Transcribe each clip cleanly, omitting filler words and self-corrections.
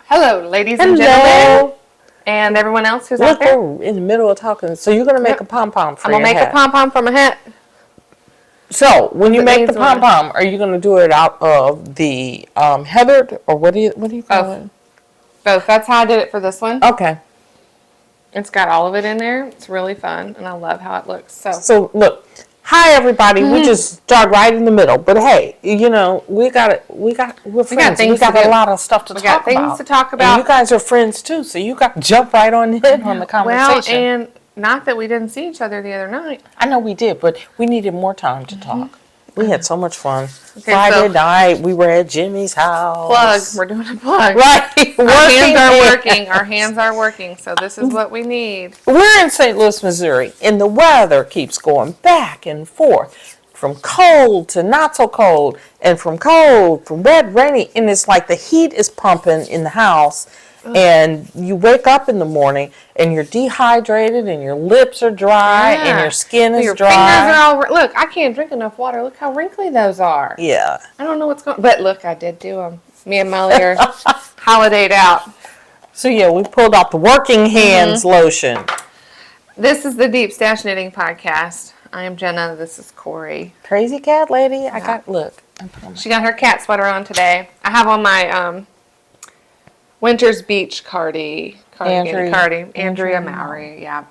Hello, ladies and gentlemen, and everyone else who's out there. We're in the middle of talking. So you're going to make a pom-pom for your hat. I'm going to make a pom-pom for my hat. So when you make the pom-pom, are you going to do it out of the heathered, or what do you call it? Both. That's how I did it for this one. Okay. It's got all of it in there. It's really fun, and I love how it looks. So look, hi everybody. We just start right in the middle, but hey, you know we're friends. We got a lot of stuff to talk about. We got things to talk about. And you guys are friends too, so you got to jump right on in on the conversation. Well, and not that we didn't see each other the other night. I know we did, but we needed more time to talk. We had so much fun. Friday night, we were at Jimmy's house. Plug. We're doing a plug. Right. Our hands are working. So this is what we need. We're in St. Louis, Missouri, and the weather keeps going back and forth. From cold to not so cold, and from cold, from wet, rainy. And it's like the heat is pumping in the house. And you wake up in the morning and you're dehydrated and your lips are dry and your skin is dry. Fingers are all, look, I can't drink enough water. Look how wrinkly those are. Yeah. I don't know what's going on. But look, I did do them. Me and Molly are holidayed out. So yeah, we pulled out the working hands lotion. This is the Deep Stash Knitting Podcast. I am Jenna. This is Korey. Crazy cat lady. Yeah. She got her cat sweater on today. I have on my Winter's Beach Cardi, Andrea Mowry, And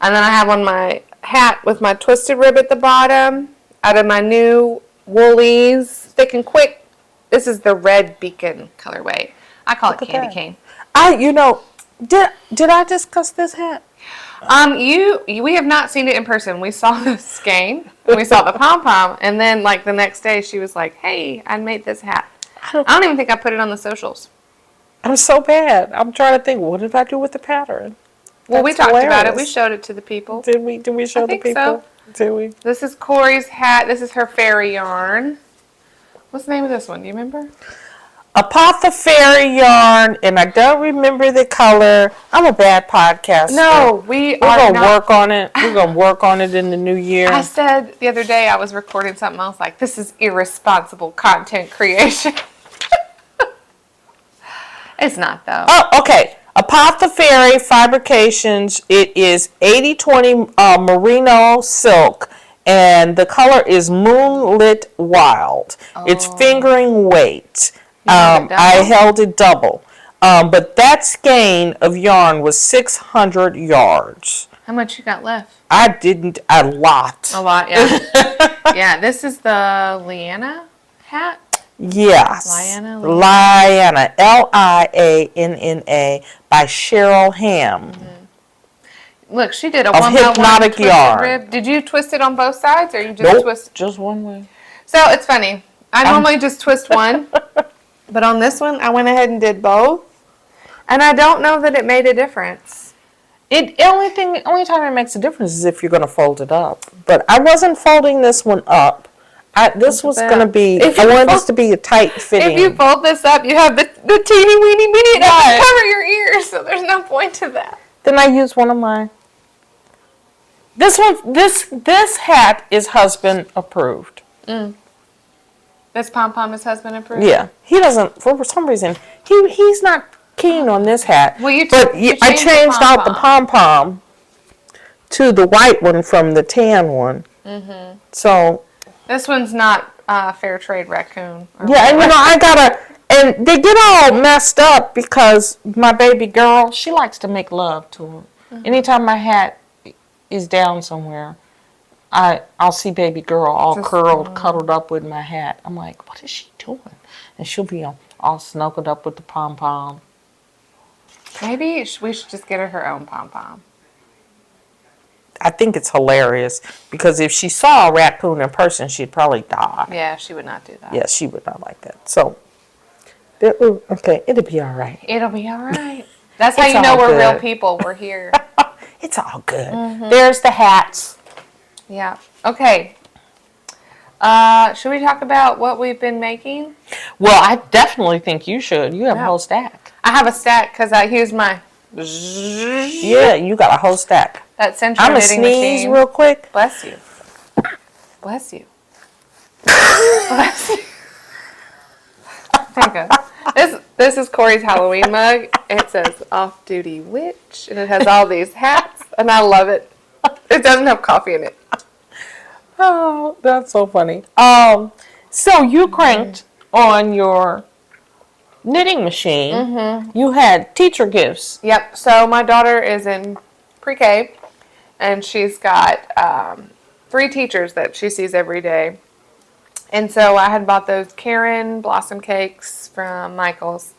then I have on my hat with my twisted rib at the bottom, out of my new Woolease Thick and Quick. This is the Red Beacon colorway. I call it candy cane. Did I discuss this hat? We have not seen it in person. We saw the skein, we saw the pom-pom, and then like the next day she was like, hey, I made this hat. I don't even think I put it on the socials. I'm so bad. I'm trying to think, what did I do with the pattern? Well, we talked about it. We showed it to the people. Did we show the people? So. Did we? This is Korey's hat. This is her fairy yarn. What's the name of this one? Do you remember? Apothefaery yarn, and I don't remember the color. I'm a bad podcaster. No, we're going to work on it. We're going to work on it in the new year. I said the other day I was recording something. I was like, this is irresponsible content creation. It's not, though. Oh, okay. Apothefaery Fabrications. It is 80/20 merino silk, and the color is Moonlit Wild. It's fingering weight. I held it double. But that skein of yarn was 600 yards. How much you got left? I didn't. A lot. A lot, yeah. Yeah, this is the Lianna hat. Yes. Lianna. Lianna by Cheryl Ham. Look, she did a of hypnotic yarn. Rib. Did you twist it on both sides, or you just twist? Just one way. So it's funny. I normally just twist one, but on this one, I went ahead and did both, and I don't know that it made a difference. The only time it makes a difference is if you're going to fold it up. But I wasn't folding this one up. This was going to be, I wanted this to be a tight fitting. If you fold this up, you have the teeny weeny mini to cover your ears, so there's no point to that. Then I use one of my, this hat is husband approved. This pom-pom is husband approved? Yeah. He doesn't, for some reason, he's not keen on this hat. Well, I changed out the pom-pom to the white one from the tan one. So. This one's not fair trade raccoon. Yeah, and and they get all messed up because my baby girl, she likes to make love to him. Anytime my hat is down somewhere, I'll see baby girl all cuddled up with my hat. I'm like, what is she doing? And she'll be all snuggled up with the pom-pom. Maybe we should just get her own pom-pom. I think it's hilarious because if she saw a raccoon in person, she'd probably die. Yeah, she would not do that. Yeah, she would not like that. So, okay, it'll be all right. It'll be all right. That's how you know we're real people. We're here. It's all good. There's the hats. Yeah. Okay. Should we talk about what we've been making? Well, I definitely think you should. You have a whole stack. I have a stack because I used my... Yeah, you got a whole stack. That Sentro Knitting Machine. I'm going to sneeze real quick. Bless you. Bless you. Bless you. Thank God. This is Corey's Halloween mug. It says "Off-Duty Witch," and it has all these hats, and I love it. It doesn't have coffee in it. Oh, that's so funny. So you cranked on your knitting machine. Mm-hmm. You had teacher gifts. Yep. So my daughter is in pre-K, and she's got 3 teachers that she sees every day. And so I had bought those Caron Blossom Cakes from Michael's.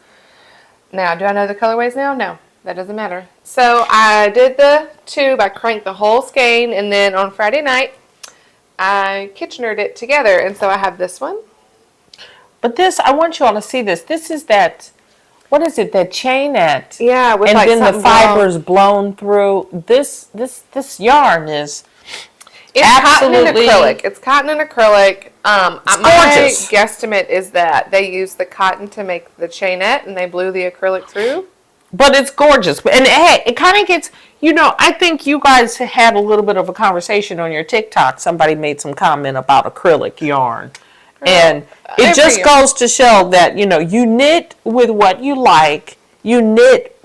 Now, do I know the colorways now? No, that doesn't matter. So I did the tube. I cranked the whole skein, and then on Friday night, I Kitchenered it together. And so I have this one. But this, I want you all to see this. This is that, what is it, that chainette? Yeah, with and like then the fibers blown through. This yarn is it's absolutely cotton and acrylic. It's cotton and acrylic. My guesstimate is that they used the cotton to make the chainette, and they blew the acrylic through. But it's gorgeous. And hey, it kind of gets, I think you guys had a little bit of a conversation on your TikTok. Somebody made some comment about acrylic yarn. And it just goes to show that, you knit with what you like. You knit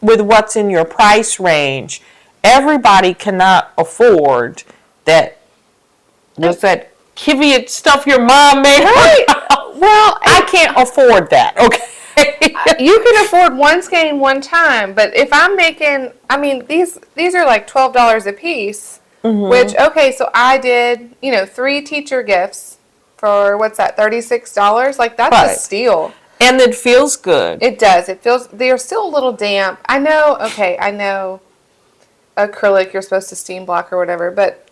with what's in your price range. Everybody cannot afford that. What's that Kiviot stuff your mom made? Right. Well, I can't afford that. Okay. You can afford one skein one time, but if I'm making, these are like $12 a piece, which, okay, so I did, 3 teacher gifts for, what's that, $36? Like, that's a steal. And it feels good. It does. They're still a little damp. I know acrylic, you're supposed to steam block or whatever, but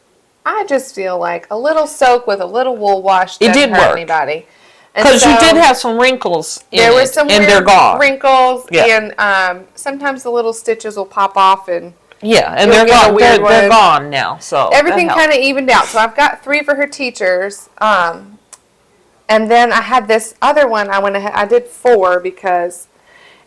I just feel like a little soak with a little wool wash doesn't hurt anybody. Because you did have some wrinkles in there were some and they're gone. Wrinkles, and sometimes the little stitches will pop off, and and they're gone. They're gone now. So everything kind of evened out. So I've got 3 for her teachers, and then I had this other one. I did 4 because,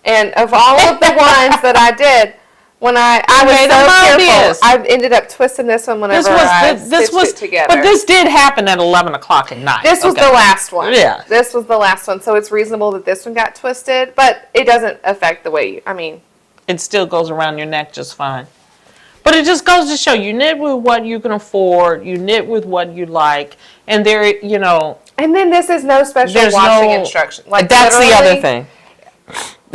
and of all of the ones that I did. When I was so careful, I ended up twisting this one whenever I stitched it together. But this did happen at 11 o'clock at night. This was the last one. Yeah. This was the last one, so it's reasonable that this one got twisted, but it doesn't affect the way it still goes around your neck just fine. But it just goes to show you knit with what you can afford, you knit with what you like, and there, And then this is no special washing instruction. Like that's the other thing.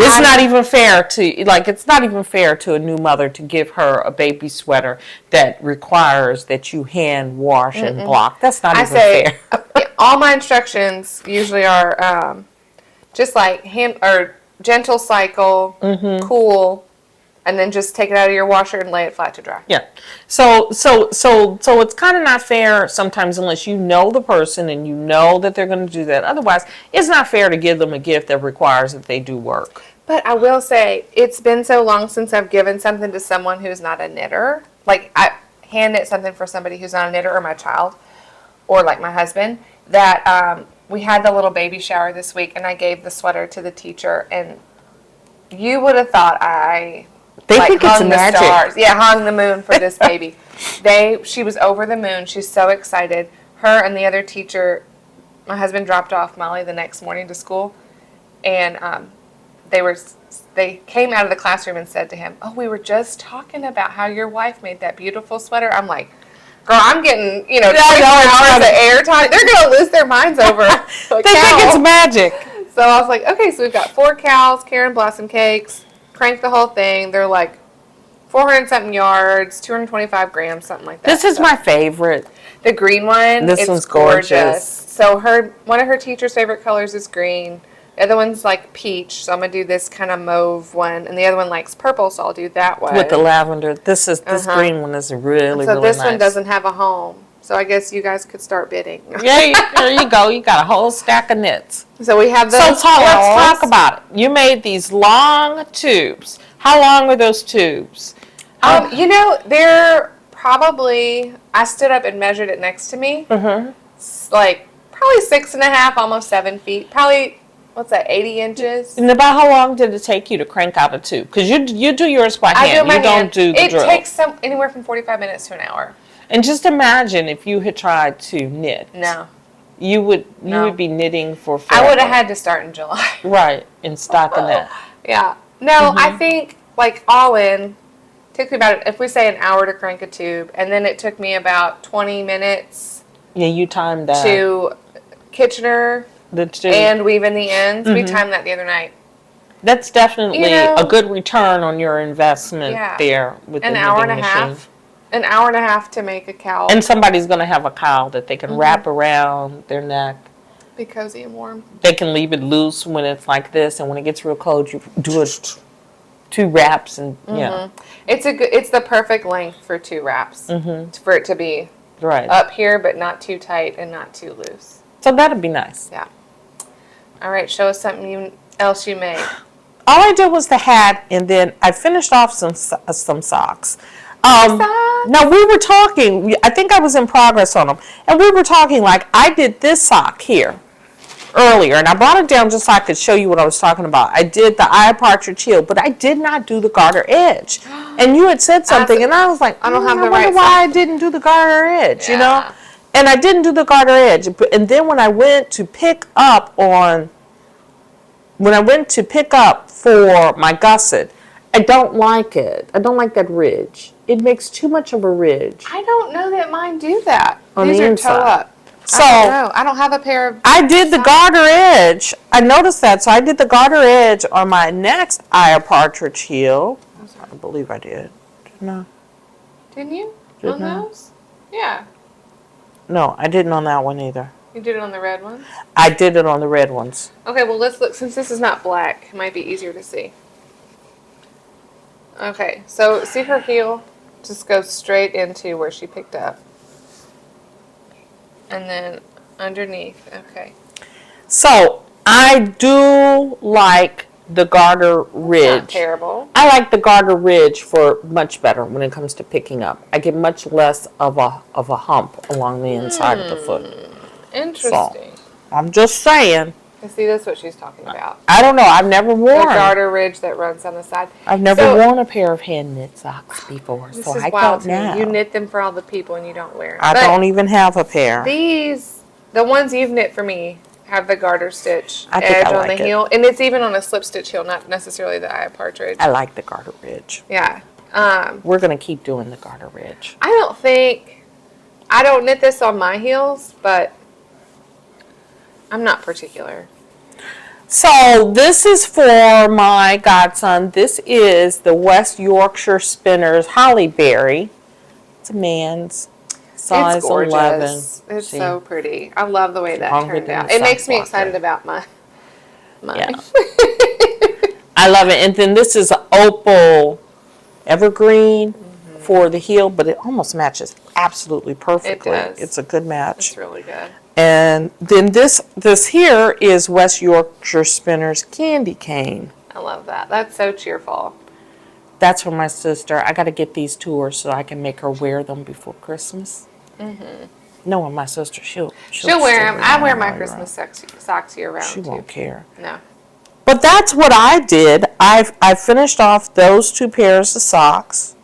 It's not even fair to a new mother to give her a baby sweater that requires that you hand wash and block. That's not even fair. All my instructions usually are just like gentle cycle, cool, and then just take it out of your washer and lay it flat to dry. Yeah. So it's kind of not fair sometimes unless you know the person and you know that they're going to do that. Otherwise, it's not fair to give them a gift that requires that they do work. But I will say, it's been so long since I've given something to someone who's not a knitter. Like, I hand knit something for somebody who's not a knitter, or my child, or like my husband, that we had the little baby shower this week, and I gave the sweater to the teacher, and you would have thought they think it's magic. Stars. Yeah, hung the moon for this baby. She was over the moon. She's so excited. Her and the other teacher, my husband dropped off Molly the next morning to school, and they came out of the classroom and said to him, "Oh, we were just talking about how your wife made that beautiful sweater." I'm like, girl, I'm getting, 24 hours of airtime. They're going to lose their minds over a They think it's magic. So I was like, okay, so we've got 4 cowls, Caron Blossom Cakes, cranked the whole thing. They're like 400-something yards, 225 grams, something like that. This is my favorite. The green one. This one's gorgeous. So one of her teacher's favorite colors is green. The other one's like peach, so I'm going to do this kind of mauve one. And the other one likes purple, so I'll do that one. With the lavender. This green one is really, really nice. So this one doesn't have a home. So I guess you guys could start bidding. Yeah, there you go. You got a whole stack of knits. So we have those. Let's talk about it. You made these long tubes. How long are those tubes? They're probably, I stood up and measured it next to me. Like probably 6.5, almost 7 feet. Probably, 80 inches? And about how long did it take you to crank out a tube? Because you do yours by hand. You don't do the drill. It takes anywhere from 45 minutes to an hour. And just imagine if you had tried to knit. No. You would No. be knitting for I forever. would have had to start in July. Right, and stocking that. Yeah. No, I think like all in, took me about, if we say an hour to crank a tube, and then it took me about 20 minutes Yeah, you timed that. to Kitchener and weave in the ends. We timed that the other night. That's definitely You know, a good return on your investment there with an the hour and knitting a machine. half. An hour and a half to make a cowl. And somebody's going to have a cowl that they can wrap around their neck. Be cozy and warm. They can leave it loose when it's like this, and when it gets real cold, you do it 2 wraps, and yeah. It's the perfect length for 2 wraps for it to be Right. up here, but not too tight and not too loose. So that'd be nice. Yeah. All right, show us something else you made. All I did was the hat, and then I finished off some socks. Now we were talking. I think I was in progress on them, and we were talking like I did this sock here earlier, and I brought it down just so I could show you what I was talking about. I did the eye partridge heel, but I did not do the garter edge. And you had said something, and I was like, I don't have the I wonder right why sock. I didn't do the garter edge, you know? Yeah. And I didn't do the garter edge. And then when I went to pick up for my gusset, I don't like it. I don't like that ridge. It makes too much of a ridge. I don't know that mine do that. On These the are toe inside. up. So I don't know. I don't have a pair of. I did the garter edge. I noticed that. So I did the garter edge on my next eye partridge heel. I believe I did. No. Didn't you? Didn't I? On those? Yeah. No, I didn't on that one either. You did it on the red ones? I did it on the red ones. Okay, well, let's look. Since this is not black, it might be easier to see. Okay, so see her heel? Just go straight into where she picked up. And then underneath. Okay. So I do like the garter ridge. Not terrible. I like the garter ridge for much better when it comes to picking up. I get much less of a hump along the inside of the foot. Interesting. So, I'm just saying. I see, that's what she's talking about. I don't know. I've never The worn. garter ridge that runs on the side. I've never worn a pair of hand knit socks before, This so is I wild don't to me. know. You knit them for all the people and you don't wear them. I don't even have a pair. These, the ones you've knit for me, have the garter stitch I think edge I on like the it. heel. And it's even on a slip stitch heel, not necessarily the eye partridge. I like the garter ridge. Yeah. We're going to keep doing the garter ridge. I don't knit this on my heels, but I'm not particular. So this is for my godson. This is the West Yorkshire Spinners Hollyberry. It's a man's size It's gorgeous. 11. It's See? so pretty. I love the way that Longer turned than out. the It makes me sock excited blocker. about mine. Yeah. I love it. And then this is an opal evergreen for the heel, but it almost matches absolutely perfectly. It does. It's a good match. It's really good. And then this here is West Yorkshire Spinners Candy Cane. I love that. That's so cheerful. That's for my sister. I got to get these to her so I can make her wear them before Christmas. Knowing my sister, she'll She'll wear them. I wear my all year Christmas socks year round, round. She too. won't care. No. But that's what I did. I finished off those 2 pairs of socks,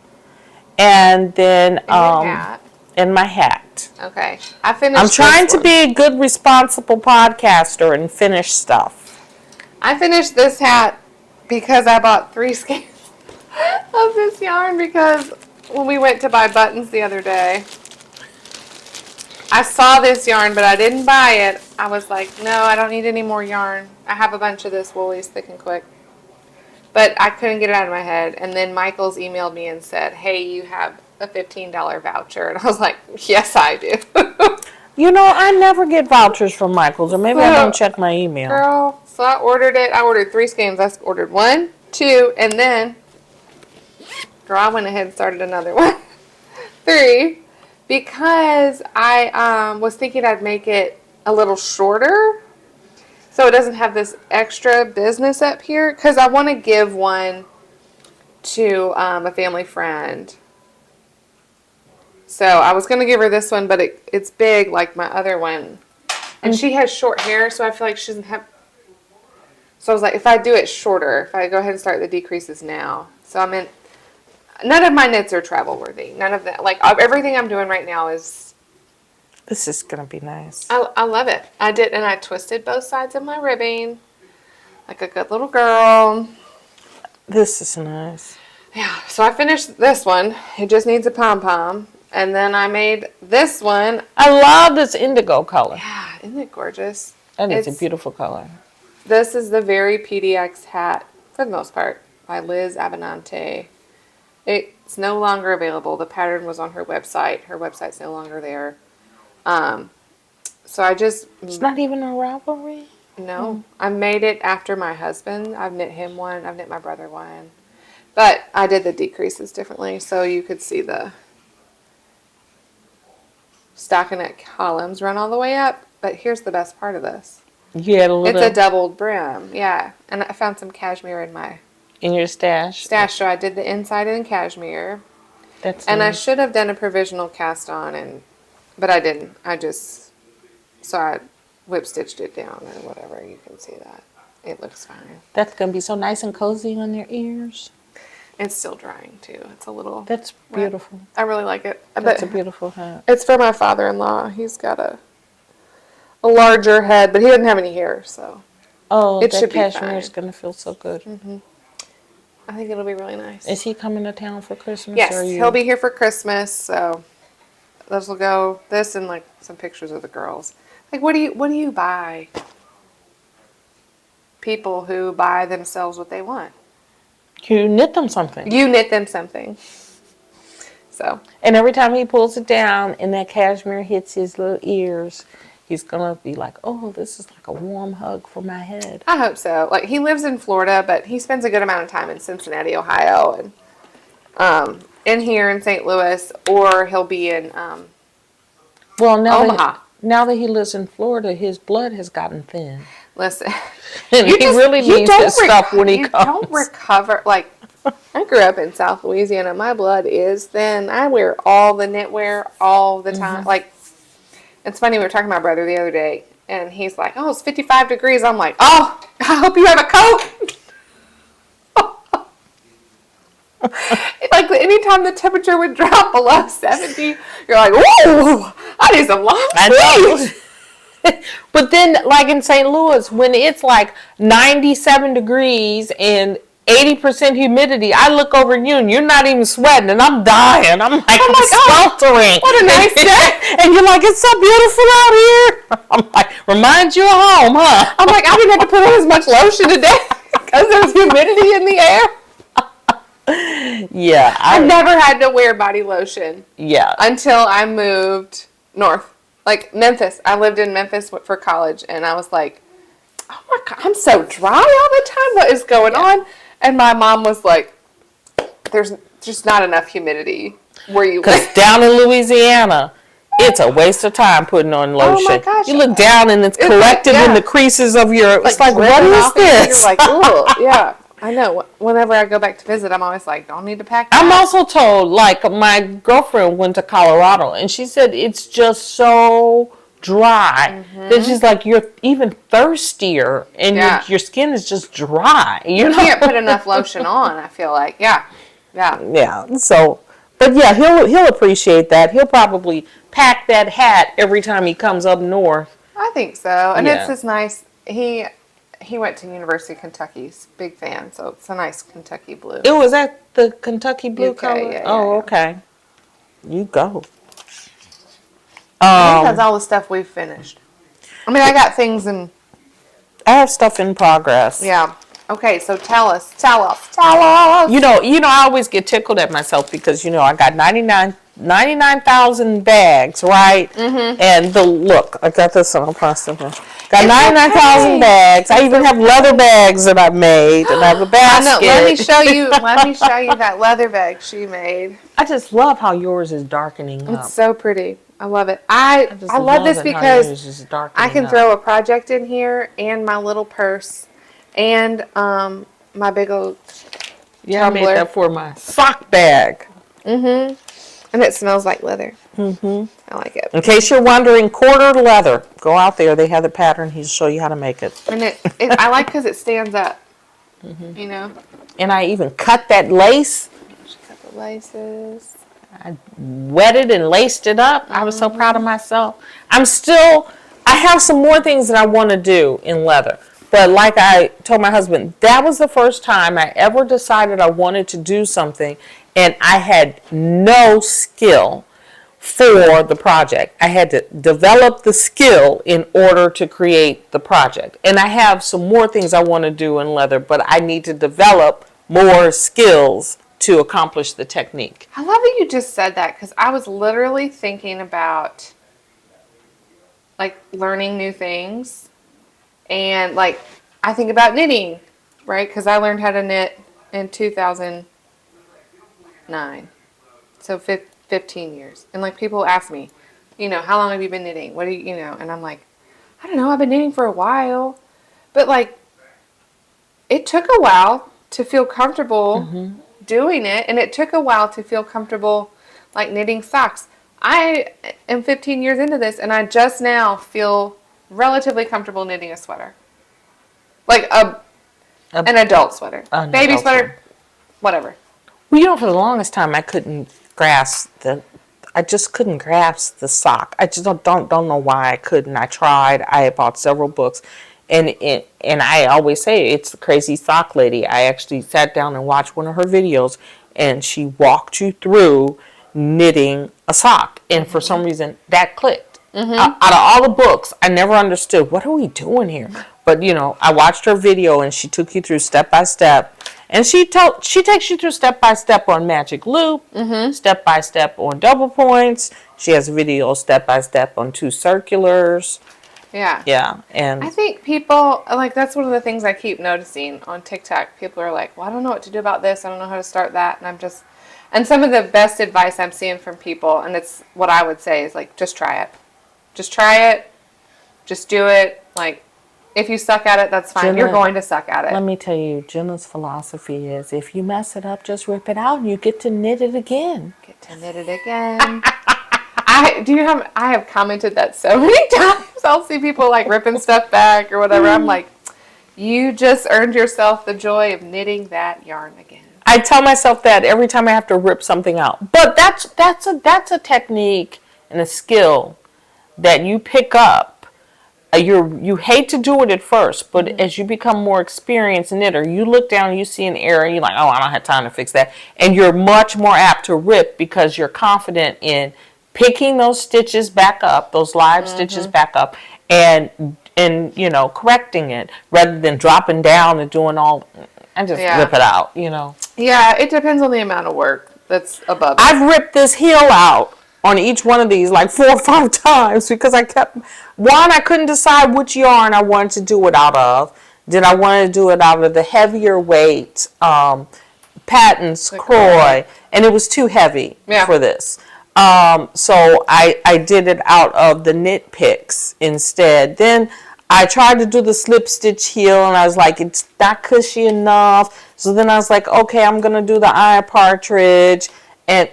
and then And your hat. and my hat. Okay. I finished I'm trying this to one. be a good, responsible podcaster and finish stuff. I finished this hat because I bought 3 skeins of this yarn because when we went to buy buttons the other day, I saw this yarn, but I didn't buy it. I was like, no, I don't need any more yarn. I have a bunch of this Woolease Thick and Quick. But I couldn't get it out of my head. And then Michael's emailed me and said, hey, you have a $15 voucher. And I was like, yes, I do. You know, I never get vouchers from Michaels, or maybe I don't check my email. Girl, so I ordered it. I ordered 3 skeins. I ordered 1, 2, and then, girl, I went ahead and started another one. 3. Because I was thinking I'd make it a little shorter so it doesn't have this extra business up here. Because I want to give one to a family friend. So I was going to give her this one, but it's big like my other one. And she has short hair, so I feel like she doesn't have... So I was like, if I do it shorter, if I go ahead and start the decreases now. So I meant... None of my knits are travel worthy. None of that. Like, everything I'm doing right now is This is going to be nice. I love it. I did, and I twisted both sides of my ribbing like a good little girl. This is nice. Yeah, so I finished this one. It just needs a pom-pom. And then I made this one. I love this indigo color. Yeah, isn't it gorgeous? And it's a beautiful color. This is the Very PDX hat, for the most part, by Liz Abenante. It's no longer available. The pattern was on her website. Her website's no longer there. So I just... It's not even a Ravelry? No. I made it after my husband. I've knit him one. I've knit my brother one. But I did the decreases differently, so you could see the stockinette columns run all the way up. But here's the best part of this. You had a little... It's a doubled brim, yeah. And I found some cashmere in my... In your stash? So I did the inside in cashmere. That's and nice. I should have done a provisional cast on, but I didn't. So I whip stitched it down and whatever. You can see that. It looks fine. That's going to be so nice and cozy on your ears. It's still drying too. It's a little... That's beautiful. I really like it. That's a beautiful hat. It's for my father-in-law. He's got a larger head, but he doesn't have any hair, so... Oh, it that should be cashmere is fine. going to feel so good. Mm-hmm. I think it'll be really nice. Is he coming to town for Christmas? Yes, or he'll be here for Christmas, so this will go... This and, like, some pictures of the girls. Like, what do you buy? People who buy themselves what they want. You knit them something. You knit them something. So. And every time he pulls it down and that cashmere hits his little ears, he's going to be like, oh, this is like a warm hug for my head. I hope so. Like, he lives in Florida, but he spends a good amount of time in Cincinnati, Ohio, and in here in St. Louis, or he'll be in Omaha. Now that he lives in Florida, his blood has gotten thin. Listen, And he really needs his stuff when he comes. You don't recover. Like, I grew up in South Louisiana. My blood is thin. I wear all the knitwear all the time. Mm-hmm. Like, it's funny. We were talking to my brother the other day, and he's like, "Oh, it's 55 degrees." I'm like, "Oh, I hope you have a coat." Like, anytime the temperature would drop below 70, you're like, "Ooh, I need some long sleeves." But then, like in St. Louis, when it's like 97 degrees and 80% humidity, I look over at you and you're not even sweating and I'm dying. I'm sweltering. What a nice day. And you're like, it's so beautiful out here. I'm like, reminds you of home, huh? I'm like, I didn't have to put on as much lotion today because there's humidity in the air. Yeah. I've never had to wear body lotion. Yeah. Until I moved north. Like Memphis. I lived in Memphis for college, and I was like, oh my God, I'm so dry all the time. What is going on? And my mom was like, there's just not enough humidity where you live. Because down in Louisiana, it's a waste of time putting on lotion. Oh my gosh. You look down and it's collected in the creases of your... It's like, what is this? You're like, oh, yeah. I know. Whenever I go back to visit, I'm always like, don't need to pack that. I'm also told, like, my girlfriend went to Colorado, and she said it's just so dry that she's like, you're even thirstier, and your skin is just dry. You can't put enough lotion on, I feel like. Yeah. So, but yeah, he'll appreciate that. He'll probably pack that hat every time he comes up north. I think so. And it's just nice. He went to University of Kentucky's big fan, so it's a nice Kentucky blue. It was that the Kentucky blue color? Yeah, okay. You go. I think that's all the stuff we've finished. I mean, I got things in... I have stuff in progress. Yeah. Okay, so tell us. You know, I always get tickled at myself because, I got 99,000 bags, right? Mm-hmm. And look, I got this on plastic. Got 99,000 bags. I even have leather bags that I've made, and I have a basket. Let me show you that leather bag she made. I just love how yours is darkening up. It's so pretty. I love it. I love this because I can throw a project in here and my little purse and my big old tumbler. I made that for my sock bag. Mm-hmm. And it smells like leather. Mm-hmm. I like it. In case you're wondering, quarter leather. Go out there. They have the pattern. He'll show you how to make it. And I like because it stands up. Mm-hmm. And I even cut that lace. Cut the laces. I wetted and laced it up. I was so proud of myself. I have some more things that I want to do in leather. But like I told my husband, that was the first time I ever decided I wanted to do something, and I had no skill for the project. I had to develop the skill in order to create the project. And I have some more things I want to do in leather, but I need to develop more skills to accomplish the technique. I love that you just said that, because I was literally thinking about like learning new things, and like I think about knitting, right? Because I learned how to knit in 2009, so 15 years. And like people ask me, how long have you been knitting? What do you, and I'm like, I don't know, I've been knitting for a while, but like it took a while to feel comfortable doing it, and it took a while to feel comfortable like knitting socks. I am 15 years into this, and I just now feel relatively comfortable knitting a sweater, like an adult sweater, baby sweater, whatever. Well, for the longest time I couldn't grasp the sock. I just don't know why I couldn't. I tried. I had bought several books, and I always say it's the crazy sock lady. I actually sat down and watched one of her videos, and she walked you through knitting a sock, and for some reason that clicked. Out of all the books, I never understood, what are we doing here? But I watched her video, and she took you through step by step. And she takes you through step by step on magic loop, step by step on double points. She has a video step by step on 2 circulars. Yeah. Yeah. And I think people, like, that's one of the things I keep noticing on TikTok. People are like, well, I don't know what to do about this. I don't know how to start that. And some of the best advice I'm seeing from people, and it's what I would say is like, just try it. Just try it. Just do it. Like, if you suck at it, that's fine. Jenna, you're going to suck at it. Let me tell you, Jenna's philosophy is, if you mess it up, just rip it out and you get to knit it again. I have commented that so many times. I'll see people like ripping stuff back or whatever. I'm like, you just earned yourself the joy of knitting that yarn again. I tell myself that every time I have to rip something out. But that's a technique and a skill that you pick up. You hate to do it at first, but as you become more experienced knitter, you look down, you see an error, and you're like, oh, I don't have time to fix that. And you're much more apt to rip because you're confident in picking those stitches back up, those live stitches back up, and correcting it rather than dropping down and doing all, and just rip it out, Yeah, it depends on the amount of work that's above it. I've ripped this heel out on each one of these like 4 or 5 times because I couldn't decide which yarn I wanted to do it out of. Did I want to do it out of the heavier weight Patton's Korey, and it was too heavy for this. So I did it out of the Knit Picks instead. Then I tried to do the slip stitch heel, and I was like, it's not cushy enough. So then I was like, okay, I'm going to do the eye partridge, and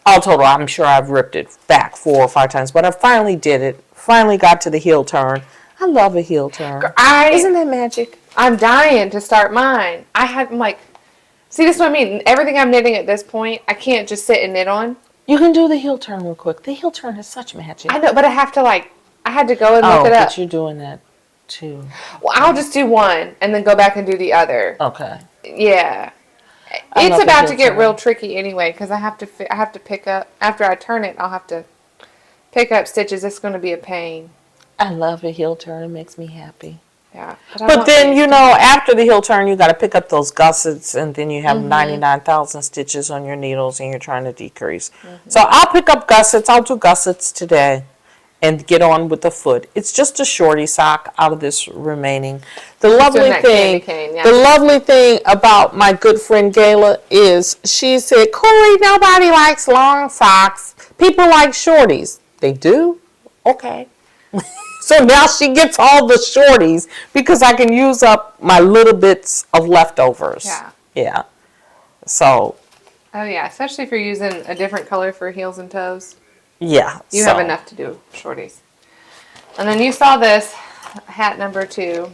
all total, I'm sure I've ripped it back 4 or 5 times, but I finally did it. Finally got to the heel turn. I love a heel turn. Isn't that magic? I'm dying to start mine. I'm like, see, this is what I mean. Everything I'm knitting at this point, I can't just sit and knit on. You can do the heel turn real quick. The heel turn is such magic. I know, but I had to go and look it up. But you're doing that too. Well, I'll just do one and then go back and do the other. Okay. Yeah. It's about to get real tricky anyway, because I have to pick up, after I turn it, I'll have to pick up stitches. It's going to be a pain. I love a heel turn. It makes me happy. Yeah. But then, after the heel turn, you got to pick up those gussets, and then you have 99,000 stitches on your needles, and you're trying to decrease. So I'll pick up gussets. I'll do gussets today and get on with the foot. It's just a shorty sock out of this remaining. The lovely thing about my good friend Gayla is she said, Korey, nobody likes long socks. People like shorties. They do? Okay. So now she gets all the shorties because I can use up my little bits of leftovers. Yeah. Yeah. So. Oh, yeah. Especially if you're using a different color for heels and toes. Yeah. You have enough to do shorties. And then you saw this hat number 2.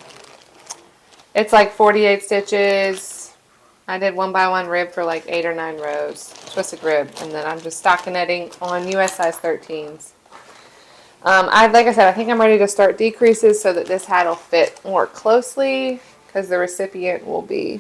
It's like 48 stitches. I did 1x1 rib for like 8 or 9 rows, twisted rib, and then I'm just stockinetting on US size 13s. Like I said, I think I'm ready to start decreases so that this hat will fit more closely because the recipient will be.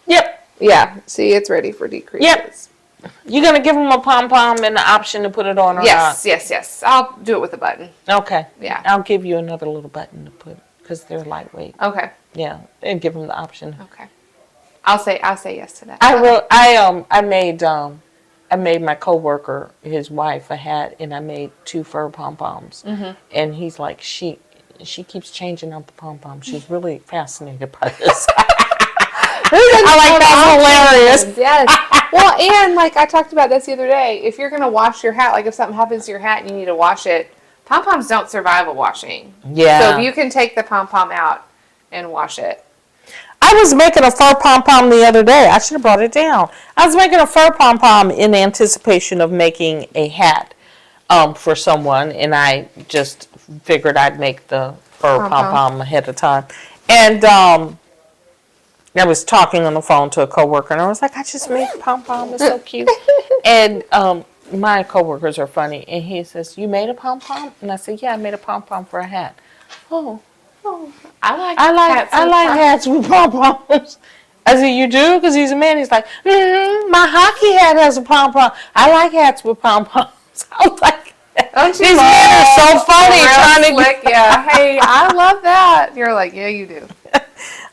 Yep. Yeah. See, it's ready for decreases. Yep. You're gonna give them a pom pom and the option to put it on or yes, not? Yes. I'll do it with a button. Okay. Yeah. I'll give you another little button to put because they're lightweight. Okay. Yeah, and give them the option. Okay. I'll say yes to that. I made my coworker, his wife, a hat, and I made 2 fur pom poms. And he's like, she keeps changing out the pom pom. She's really fascinated by this. I like that. Hilarious. Yes. Well, and like I talked about this the other day, if you're gonna wash your hat, like if something happens to your hat and you need to wash it, pom poms don't survive a washing. Yeah. So if you can take the pom pom out and wash it. I was making a fur pom-pom the other day. I should have brought it down. I was making a fur pom-pom in anticipation of making a hat for someone, and I just figured I'd make the fur pom-pom ahead of time. And I was talking on the phone to a coworker, and I was like, I just made a pom-pom. It's so cute. And my coworkers are funny, and he says, you made a pom-pom? And I said, yeah, I made a pom-pom for a hat. Oh. I like hats with pom-poms. I said, you do? Because he's a man. He's like, my hockey hat has a pom-pom. I like hats with pom-poms. I was like, these men are so funny trying to slick. Yeah. Hey, I love that. You're like, yeah, you do.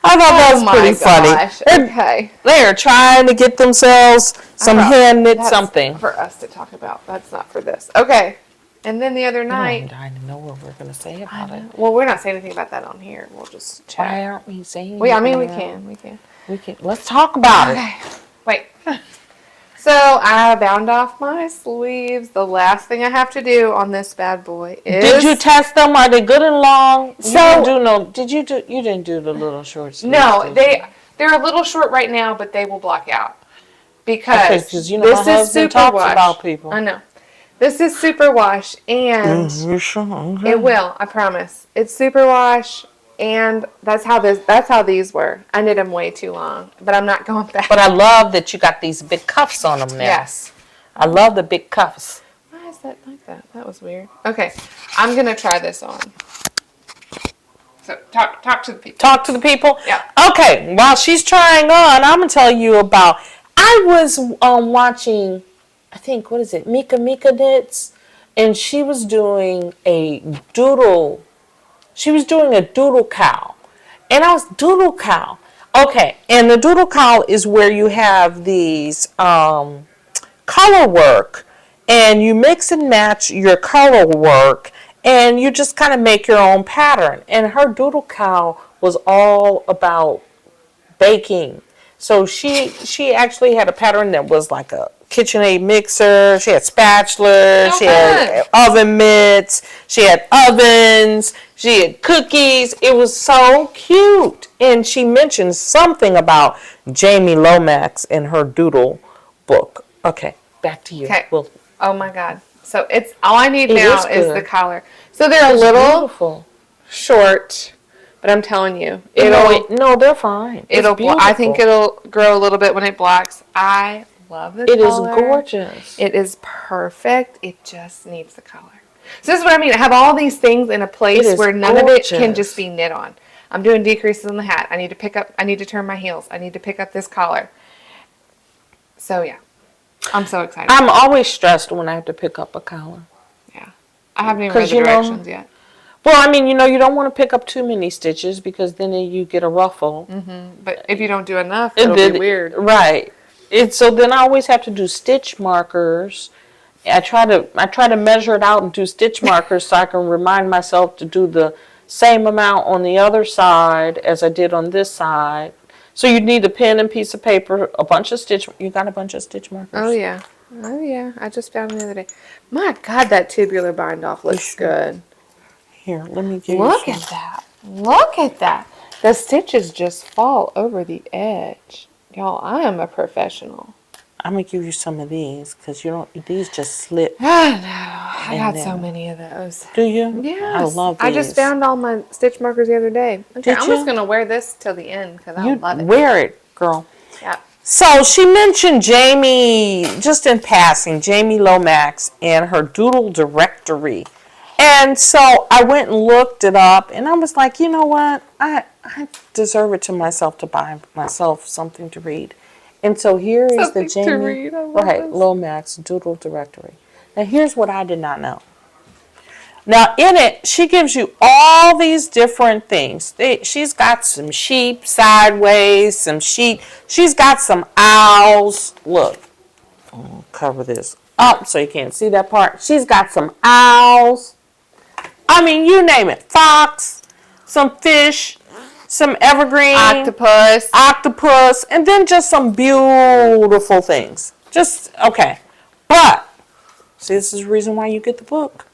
I thought that was pretty funny. Okay. They're trying to get themselves some hand knit something. For us to talk about. That's not for this. Okay. And then the other night. I don't know what we're going to say about it. Well, we're not saying anything about that on here. We'll just chat. Why aren't we saying we anything? We can. Let's talk about it. Okay. Wait. So I bound off my sleeves. The last thing I have to do on this bad boy is. Did you test them? Are they good and long? So you didn't do the little short sleeves? No, they're a little short right now, but they will block out because this is super talks about people. I know. This is super wash, and it will. I promise. It's super wash, and that's how these were. I knit them way too long, but I'm not going back. But I love that you got these big cuffs on them now. Yes, I love the big cuffs. Why is that like that? That was weird. Okay, I'm gonna try this on. So talk to the people. Talk to the people. Yeah. Okay. While she's trying on, I'm gonna tell you about. I was watching. I think, what is it, Mika Knits, and she was doing a doodle cowl, and I was doodle cowl. Okay, and the doodle cowl is where you have these color work, and you mix and match your color work, and you just kind of make your own pattern. And her doodle cowl was all about baking. So she actually had a pattern that was like a KitchenAid mixer. She had spatulas. She had oven mitts. She had ovens. She had cookies. It was so cute. And she mentioned something about Jamie Lomax in her doodle book. Okay, back to you. Okay. Oh my God. So it's all I need now is the collar. So they're a little beautiful. Short. But I'm telling you, no, they're fine. I think it'll grow a little bit when it blocks. I love the color. It is gorgeous. It is perfect. It just needs the color. So this is what I mean. I have all these things in a place where none of it can just be knit on. I'm doing decreases on the hat. I need to turn my heels. I need to pick up this collar. So yeah, I'm so excited. I'm always stressed when I have to pick up a collar. Yeah, I haven't even read the directions yet. Well, I mean, you don't want to pick up too many stitches because then you get a ruffle. Mm-hmm. But if you don't do enough, it'll be weird. Right. So then I always have to do stitch markers. I try to measure it out and do stitch markers so I can remind myself to do the same amount on the other side as I did on this side. So you need a pen and piece of paper, a bunch of stitch. You got a bunch of stitch markers? Oh yeah. I just found them the other day. My God, that tubular bind off looks good. Here, let me give you Look at that. Look at that. The stitches just fall over the edge. Y'all, I am a professional. I'm going to give you some of these because these just slip. I know. I got so many of those. Do you? Yes. I love these. I just found all my stitch markers the other day. Okay, I'm just going to wear this till the end because I love it. Wear it. girl. Yeah. So she mentioned Jamie, just in passing, Jamie Lomax and her doodle directory. And so I went and looked it up, and I was like, you know what? I deserve it to myself to buy myself something to read. And so here is the Something to Jamie read. I love this. Lomax doodle directory. Now here's what I did not know. Now in it, she gives you all these different things. She's got some sheep sideways, some sheep. She's got some owls. Look, I'll cover this up so you can't see that part. She's got some owls. I mean, you name it. Fox, some fish, some evergreen. Octopus, and then just some beautiful things. Just, okay. But, see, this is the reason why you get the book.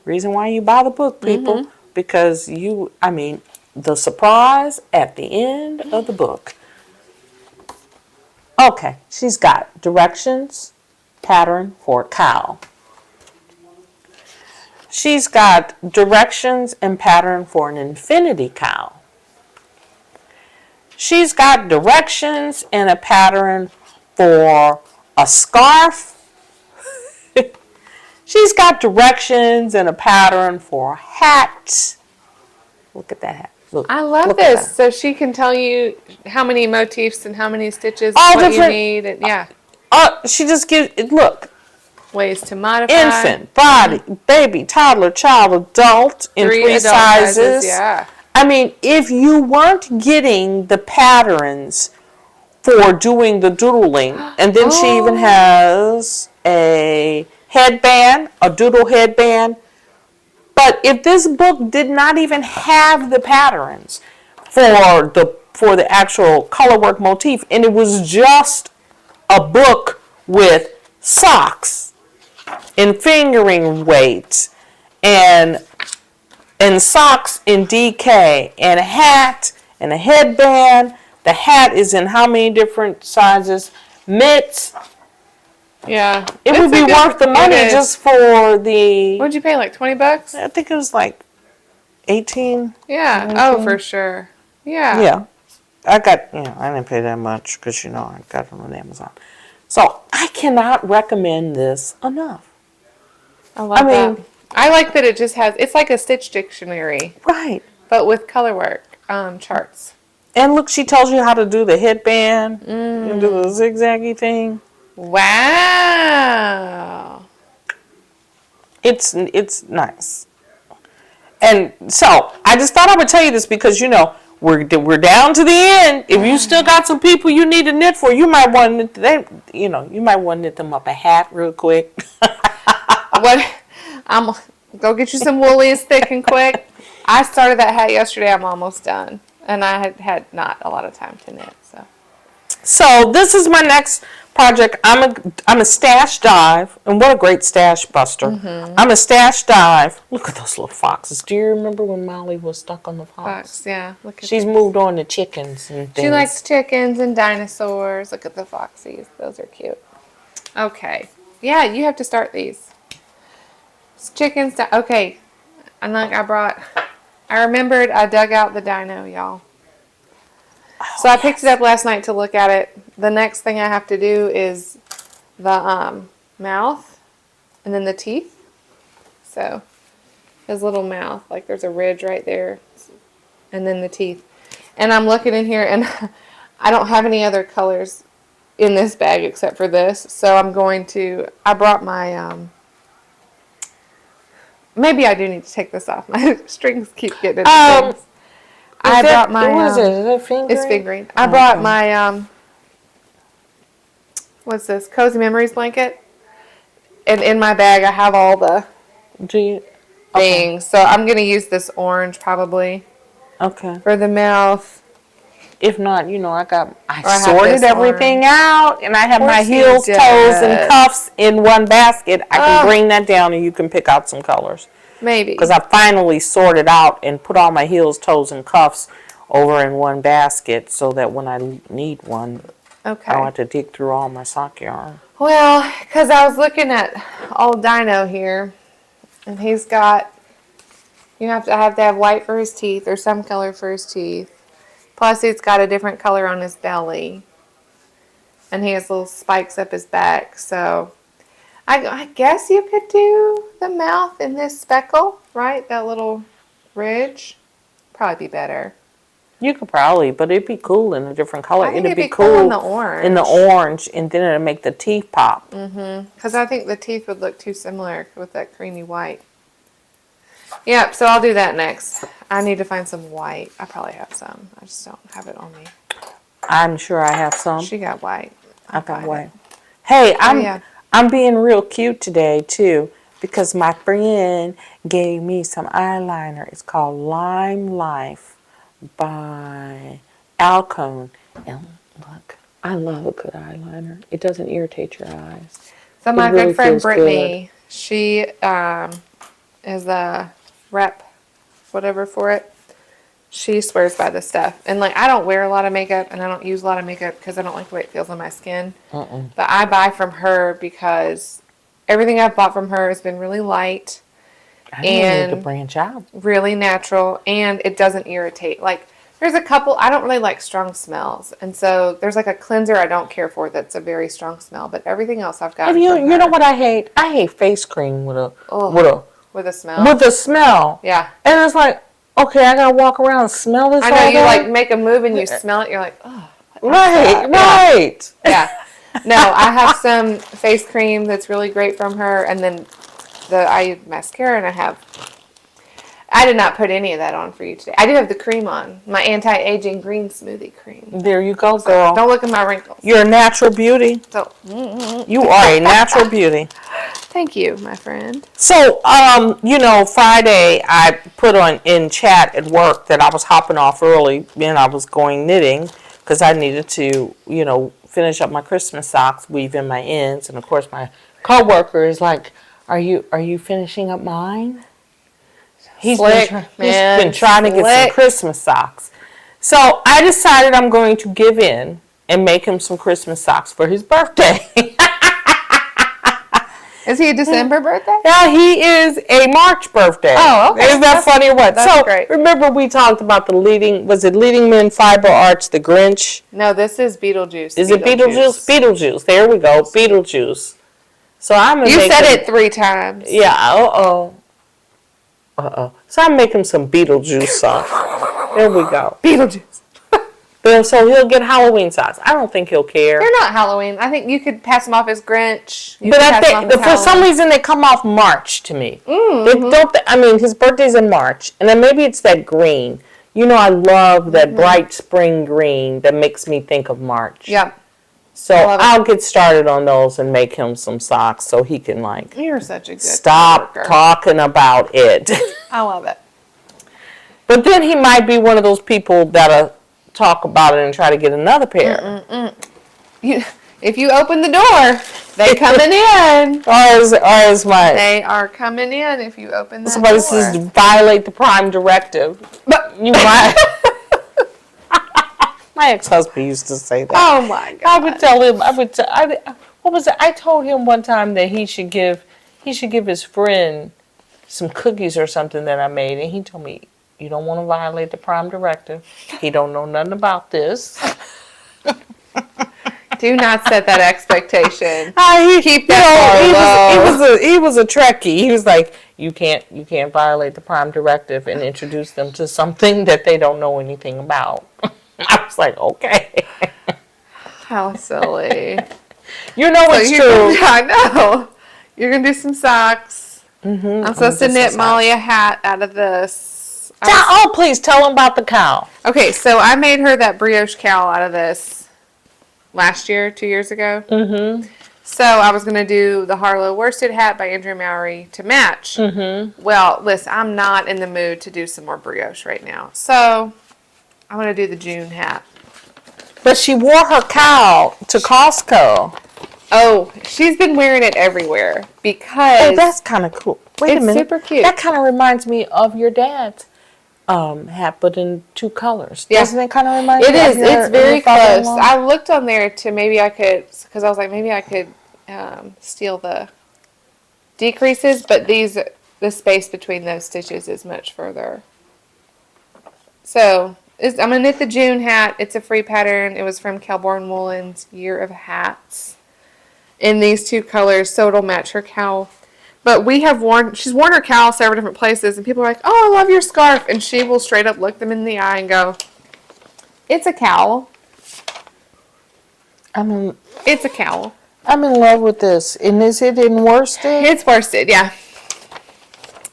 Reason why you buy the book, people. Because the surprise at the end of the book. Okay, she's got directions, pattern for a cowl. She's got directions and pattern for an infinity cowl. She's got directions and a pattern for a scarf. She's got directions and a pattern for a hat. Look at that hat. Look, I love this. So she can tell you how many motifs and how many stitches, all what different, you need, and yeah. She just gives it. Look, Ways to modify. infant, body, baby, toddler, child, adult in three adult sizes. Yeah. I mean, if you weren't getting the patterns for doing the doodling, and then she even has a headband, a doodle headband. But if this book did not even have the patterns for the actual colorwork motif, and it was just a book with socks and fingering weights and socks in DK and a hat and a headband. The hat is in how many different sizes? Mitts. Yeah. It would be worth the money just for the... What'd you pay, like $20? I think it was like 18. Yeah. 19. Oh, for sure. Yeah. Yeah. I didn't pay that much because, I got it on Amazon. So I cannot recommend this enough. I love that. I like that it just has, it's like a stitch dictionary. Right. But with colorwork charts. And look, she tells you how to do the headband and do the zigzaggy thing. Wow. It's nice. And so I just thought I would tell you this because, we're down to the end. If you still got some people you need to knit for, you might want to knit them up a hat real quick. Go get you some Woolease thick and quick. I started that hat yesterday. I'm almost done. And I had not a lot of time to knit. So this is my next project. I'm a stash dive, and what a great stash buster. I'm a stash dive. Look at those little foxes. Do you remember when Molly was stuck on the fox? Yeah. Look at She's moved on to chickens and things. She likes chickens and dinosaurs. Look at the foxies. Those are cute. Okay. Yeah, you have to start these. Chickens. Okay. I remembered I dug out the dino, y'all. So I picked it up last night to look at it. The next thing I have to do is the mouth and then the teeth. So his little mouth, like there's a ridge right there, and then the teeth. And I'm looking in here, and I don't have any other colors in this bag except for this. So I brought my, maybe I do need to take this off. My strings keep getting into things. I brought my, what is it? Is it fingering? It's fingering. I brought my, what's this? Cozy Memories blanket. And in my bag, I have all the things. Okay. So I'm going to use this orange probably. Okay. For the mouth. If not, I sorted everything out, and I have my heels, toes, and cuffs in one basket. I can bring that down, and you can pick out some colors. Maybe. Because I finally sorted out and put all my heels, toes, and cuffs over in one basket so that when I need one, I don't have to dig through all my sock yarn. Well, because I was looking at old Dino here, and he's got, I have to have white for his teeth or some color for his teeth. Plus, it's got a different color on his belly. and he has little spikes up his back. So I guess you could do the mouth in this speckle, right? That little ridge. Probably be better. You could probably, but it'd be cool in a different color. I think It'd it'd be cool in the orange. In the orange, and then it'd make the teeth pop. Because I think the teeth would look too similar with that creamy white. Yep, so I'll do that next. I need to find some white. I probably have some. I just don't have it on me. I'm sure I have some. She got white. I got white. Hey, I'm being real cute today too, because my friend gave me some eyeliner. It's called Lime Life by Alcone. And look, I love a good eyeliner. It doesn't irritate your eyes. So my really good friend feels Brittany, she is a rep, whatever for it. She swears by this stuff. And like, I don't wear a lot of makeup and I don't use a lot of makeup because I don't like the way it feels on my skin. But I buy from her because everything I've bought from her has been really light I need to branch out. really natural, and it doesn't irritate. Like, there's a couple, I don't really like strong smells. And so there's like a cleanser I don't care for that's a very strong smell, but everything else I've got. And you know what I hate? I hate face cream with a smell. With a smell. Yeah. And it's like, okay, I gotta walk around and smell this. I know, you like make a move and you smell it, you're like, oh. Right. Yeah. No, I have some face cream that's really great from her, and then I use mascara, and I did not put any of that on for you today. I do have the cream on, my anti-aging green smoothie cream. There you go, girl. Don't look at my wrinkles. You're a natural beauty. So, you are a natural beauty. Thank you, my friend. So, Friday I put on in chat at work that I was hopping off early and I was going knitting because I needed to, finish up my Christmas socks, weave in my ends, and of course my coworker is like, "Are you finishing up mine?" He's been trying to get some Christmas socks. So I decided I'm going to give in and make him some Christmas socks for his birthday. Is he a December birthday? Yeah, he is a March birthday. Oh, okay. Is that funny or what? That's great. Remember we talked about Leading Men Fiber Arts, the Grinch? No, this is Beetlejuice. Is it Beetlejuice? Beetlejuice. There we go. Beetlejuice. So I'm going to You said it 3 times. Yeah, uh-oh. So I'm making some Beetlejuice socks. There we go. Beetlejuice. So he'll get Halloween socks. I don't think he'll care. They're not Halloween. I think you could pass them off as Grinch. But I think for some reason they come off March to me. His birthday's in March, and then maybe it's that green. I love that bright spring green that makes me think of March. Yep. So I'll get started on those and make him some socks so he can You're such a good stop coworker. Talking about it. I love it. But then he might be one of those people that'll talk about it and try to get another pair. If you open the door, they coming in. They are coming in if you open the door. Somebody says to violate the prime directive. But you might. My ex-husband used to say that. Oh my God! I would tell him. What was it? I told him one time that he should give his friend some cookies or something that I made, and he told me, "You don't want to violate the prime directive. He don't know nothing about this." Do not set that expectation. Keep that he was a Trekkie. He was like, you can't violate the prime directive and introduce them to something that they don't know anything about. I was like, okay. How silly. It's true. I know. You're going to do some socks. I'm supposed to knit Molly a hat out of this. Please tell them about the cowl. Okay, so I made her that brioche cowl out of this last year, 2 years ago. So I was going to do the Harlow worsted hat by Andrea Mowry to match. Well, listen, I'm not in the mood to do some more brioche right now. So I'm going to do the June hat. But she wore her cowl to Costco. Oh, she's been wearing it everywhere because... Oh, that's kind of cool. Wait a minute. It's super cute. That kind of reminds me of your dad's hat, but in 2 colors. Yeah. Doesn't it kind of remind you? It is. It's very close. I looked on there to maybe I could, because I was like, maybe I could steal the decreases, but the space between those stitches is much further. So I'm going to knit the June hat. It's a free pattern. It was from Kelborn Woolen's Year of Hats in these two colors, so it'll match her cowl. But she's worn her cowl several different places, and people are like, oh, I love your scarf. And she will straight up look them in the eye and go, it's a cowl. It's a cowl. I'm in love with this. And is it in worsted? It's worsted, yeah.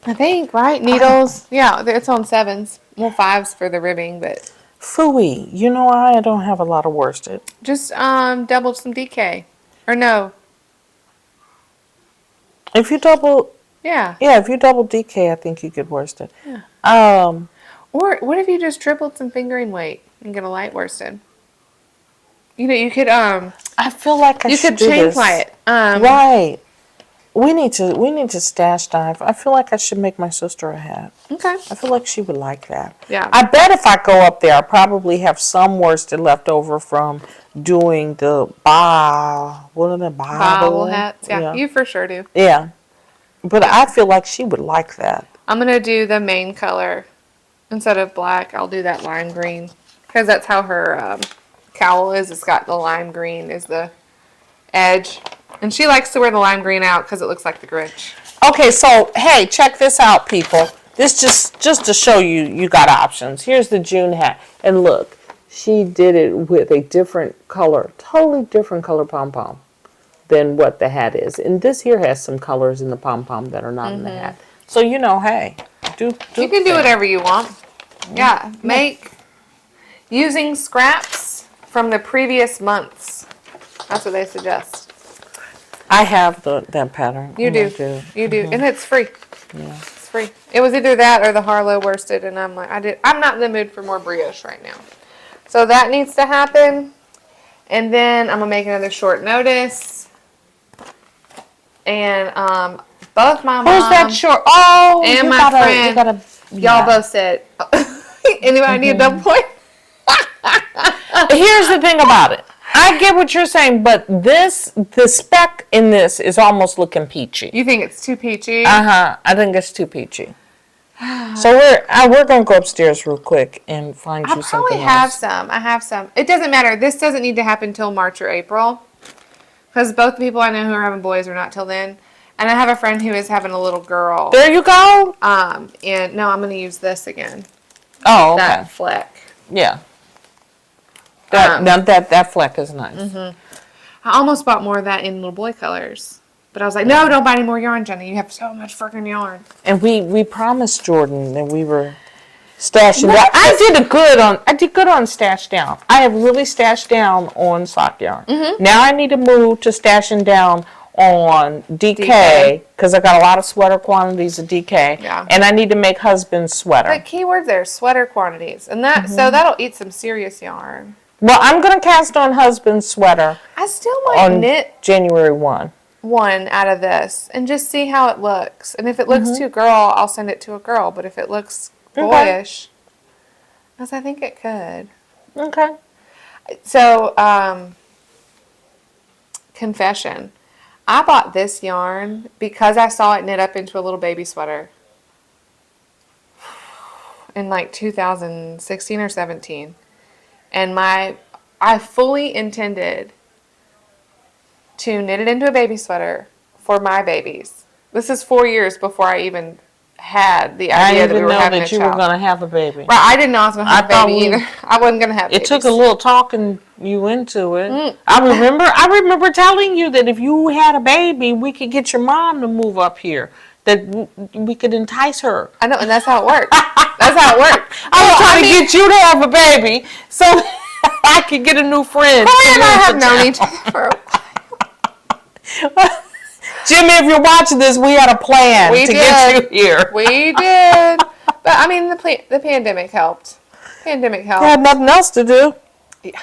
I think, right? Needles. Yeah, it's on 7s. Well, 5s for the ribbing, but. Phooey. You know, I don't have a lot of worsted. Just double some DK. Or no. If you double. Yeah. Yeah, if you double DK, I think you could worsted. Yeah. Or what if you just tripled some fingering weight and get a light worsted? You know, you could I feel like I should do chain this. ply it. Right. We need to stash dive. I feel like I should make my sister a hat. Okay. I feel like she would like that. Yeah. I bet if I go up there, I probably have some worsted left over from doing the bobble hats. Yeah, you for sure do. Yeah. But I feel like she would like that. I'm going to do the main color. Instead of black, I'll do that lime green. Because that's how her cowl is. It's got the lime green is the edge. And she likes to wear the lime green out because it looks like the Grinch. Okay, so, hey, check this out, people. This just to show you got options. Here's the June hat. And look, she did it with a different color, totally different color pom-pom than what the hat is. And this here has some colors in the pom-pom that are not in the hat. So, you know, hey, you can do whatever you want. Yeah, make using scraps from the previous months. That's what they suggest. I have that pattern. You do. You do. And it's free. Yeah. It's free. It was either that or the Harlow worsted, and I'm like, I'm not in the mood for more brioche right now. So that needs to happen. And then I'm going to make another short notice. And both my mom. Who's that short? Oh, and my friend. Y'all both said, anybody need a double point? Here's the thing about it. I get what you're saying, but the spec in this is almost looking peachy. You think it's too peachy? I think it's too peachy. So we're gonna go upstairs real quick and find you something else. I have some. It doesn't matter. This doesn't need to happen till March or April, because both the people I know who are having boys are not till then. And I have a friend who is having a little girl. There you go. And no, I'm gonna use this again. Oh, okay. That fleck. Yeah. That fleck is nice. Mm-hmm. I almost bought more of that in little boy colors. But I was like, no, don't buy any more yarn, Jenna. You have so much freaking yarn. And we promised Jordan that we were stashing down. I did good on stash down. I have really stashed down on sock yarn. Mm-hmm. Now I need to move to stashing down on DK because I got a lot of sweater quantities of DK. Yeah. And I need to make husband's sweater. The key word there, sweater quantities. And that so that'll eat some serious yarn. Well, I'm going to cast on husband's sweater. I still might knit January 1 out of this and just see how it looks. And if it looks too girl, I'll send it to a girl. But if it looks boyish, as I think it could. Okay. So, confession. I bought this yarn because I saw it knit up into a little baby sweater in like 2016 or 17. And I fully intended to knit it into a baby sweater for my babies. This is 4 years before I even had the idea that we were having a child. I didn't know that you were going to have a baby. Right, I didn't know I was going to have a baby either. I wasn't going to have babies. It took a little talking you into it. I remember telling you that if you had a baby, we could get your mom to move up here. That we could entice her. I know, and that's how it worked. That's how it worked. I was trying to get you to have a baby so I could get a new friend. Korey and I have known each other for a while. Jimmy, if you're watching this, we had a plan get you here. We did. But, I mean, the pandemic helped. Pandemic helped. I had nothing else to do.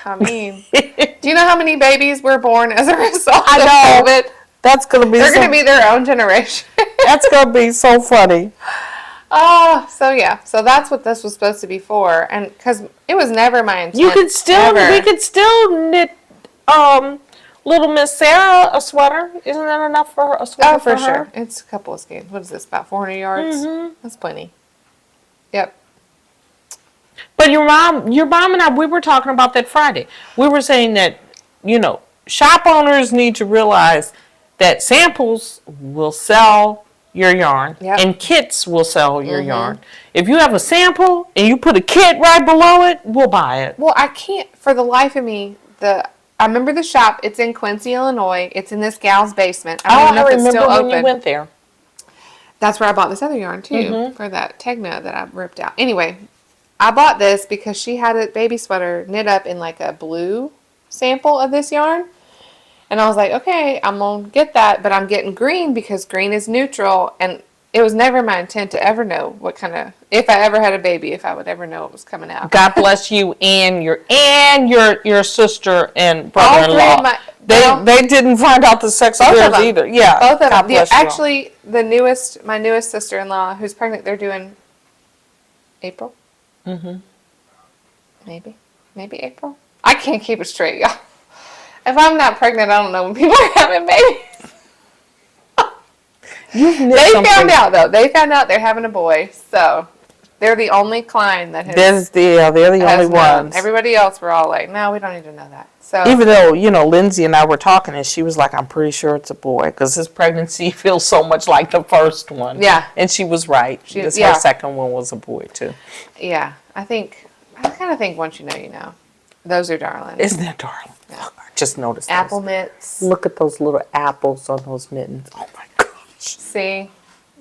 I mean, do you know how many babies were born as a result of COVID? That's going to be They're going to be their own generation. That's going to be so funny. Oh, so yeah. So that's what this was supposed to be for. And because it was never my intent. We could still knit Little Miss Sarah a sweater. Isn't that enough for her? A sweater for sure. It's a couple of skeins. What is this, about 400 yards? Mm-hmm. That's plenty. Yep. But your mom and I, we were talking about that Friday. We were saying that, shop owners need to realize that samples will sell your yarn and kits will sell your yarn. If you have a sample and you put a kit right below it, we'll buy it. Well, I can't, for the life of me, I remember the shop. It's in Quincy, Illinois. It's in this gal's basement. I don't even know if it's still open. You went there. That's where I bought this other yarn, too, for that Tegna that I ripped out. Anyway, I bought this because she had a baby sweater knit up in like a blue sample of this yarn. And I was like, okay, I'm going to get that, but I'm getting green because green is neutral. And it was never my intent to ever know what kind of, if I ever had a baby, if I would ever know what was coming out. God bless you and your sister and brother-in-law. They didn't find out the sex of theirs either. Yeah, both of God them. bless you. Actually, my newest sister-in-law, who's pregnant, they're doing April. Maybe April. I can't keep it straight, y'all. If I'm not pregnant, I don't know when people are having babies. They found out, though. They found out they're having a boy, so they're the only client that has. They're the only ones. Everybody else were all like, no, we don't need to know that. So even though, Lindsay and I were talking, and she was like, I'm pretty sure it's a boy, because his pregnancy feels so much like the first one. Yeah. And she was right. Her second one was a boy, too. Yeah. I kind of think once you know, you know. Those are darling. Isn't that darling? Yeah. Oh, I just noticed apple mitts. Look at those little apples on those mittens. Oh, my gosh. See?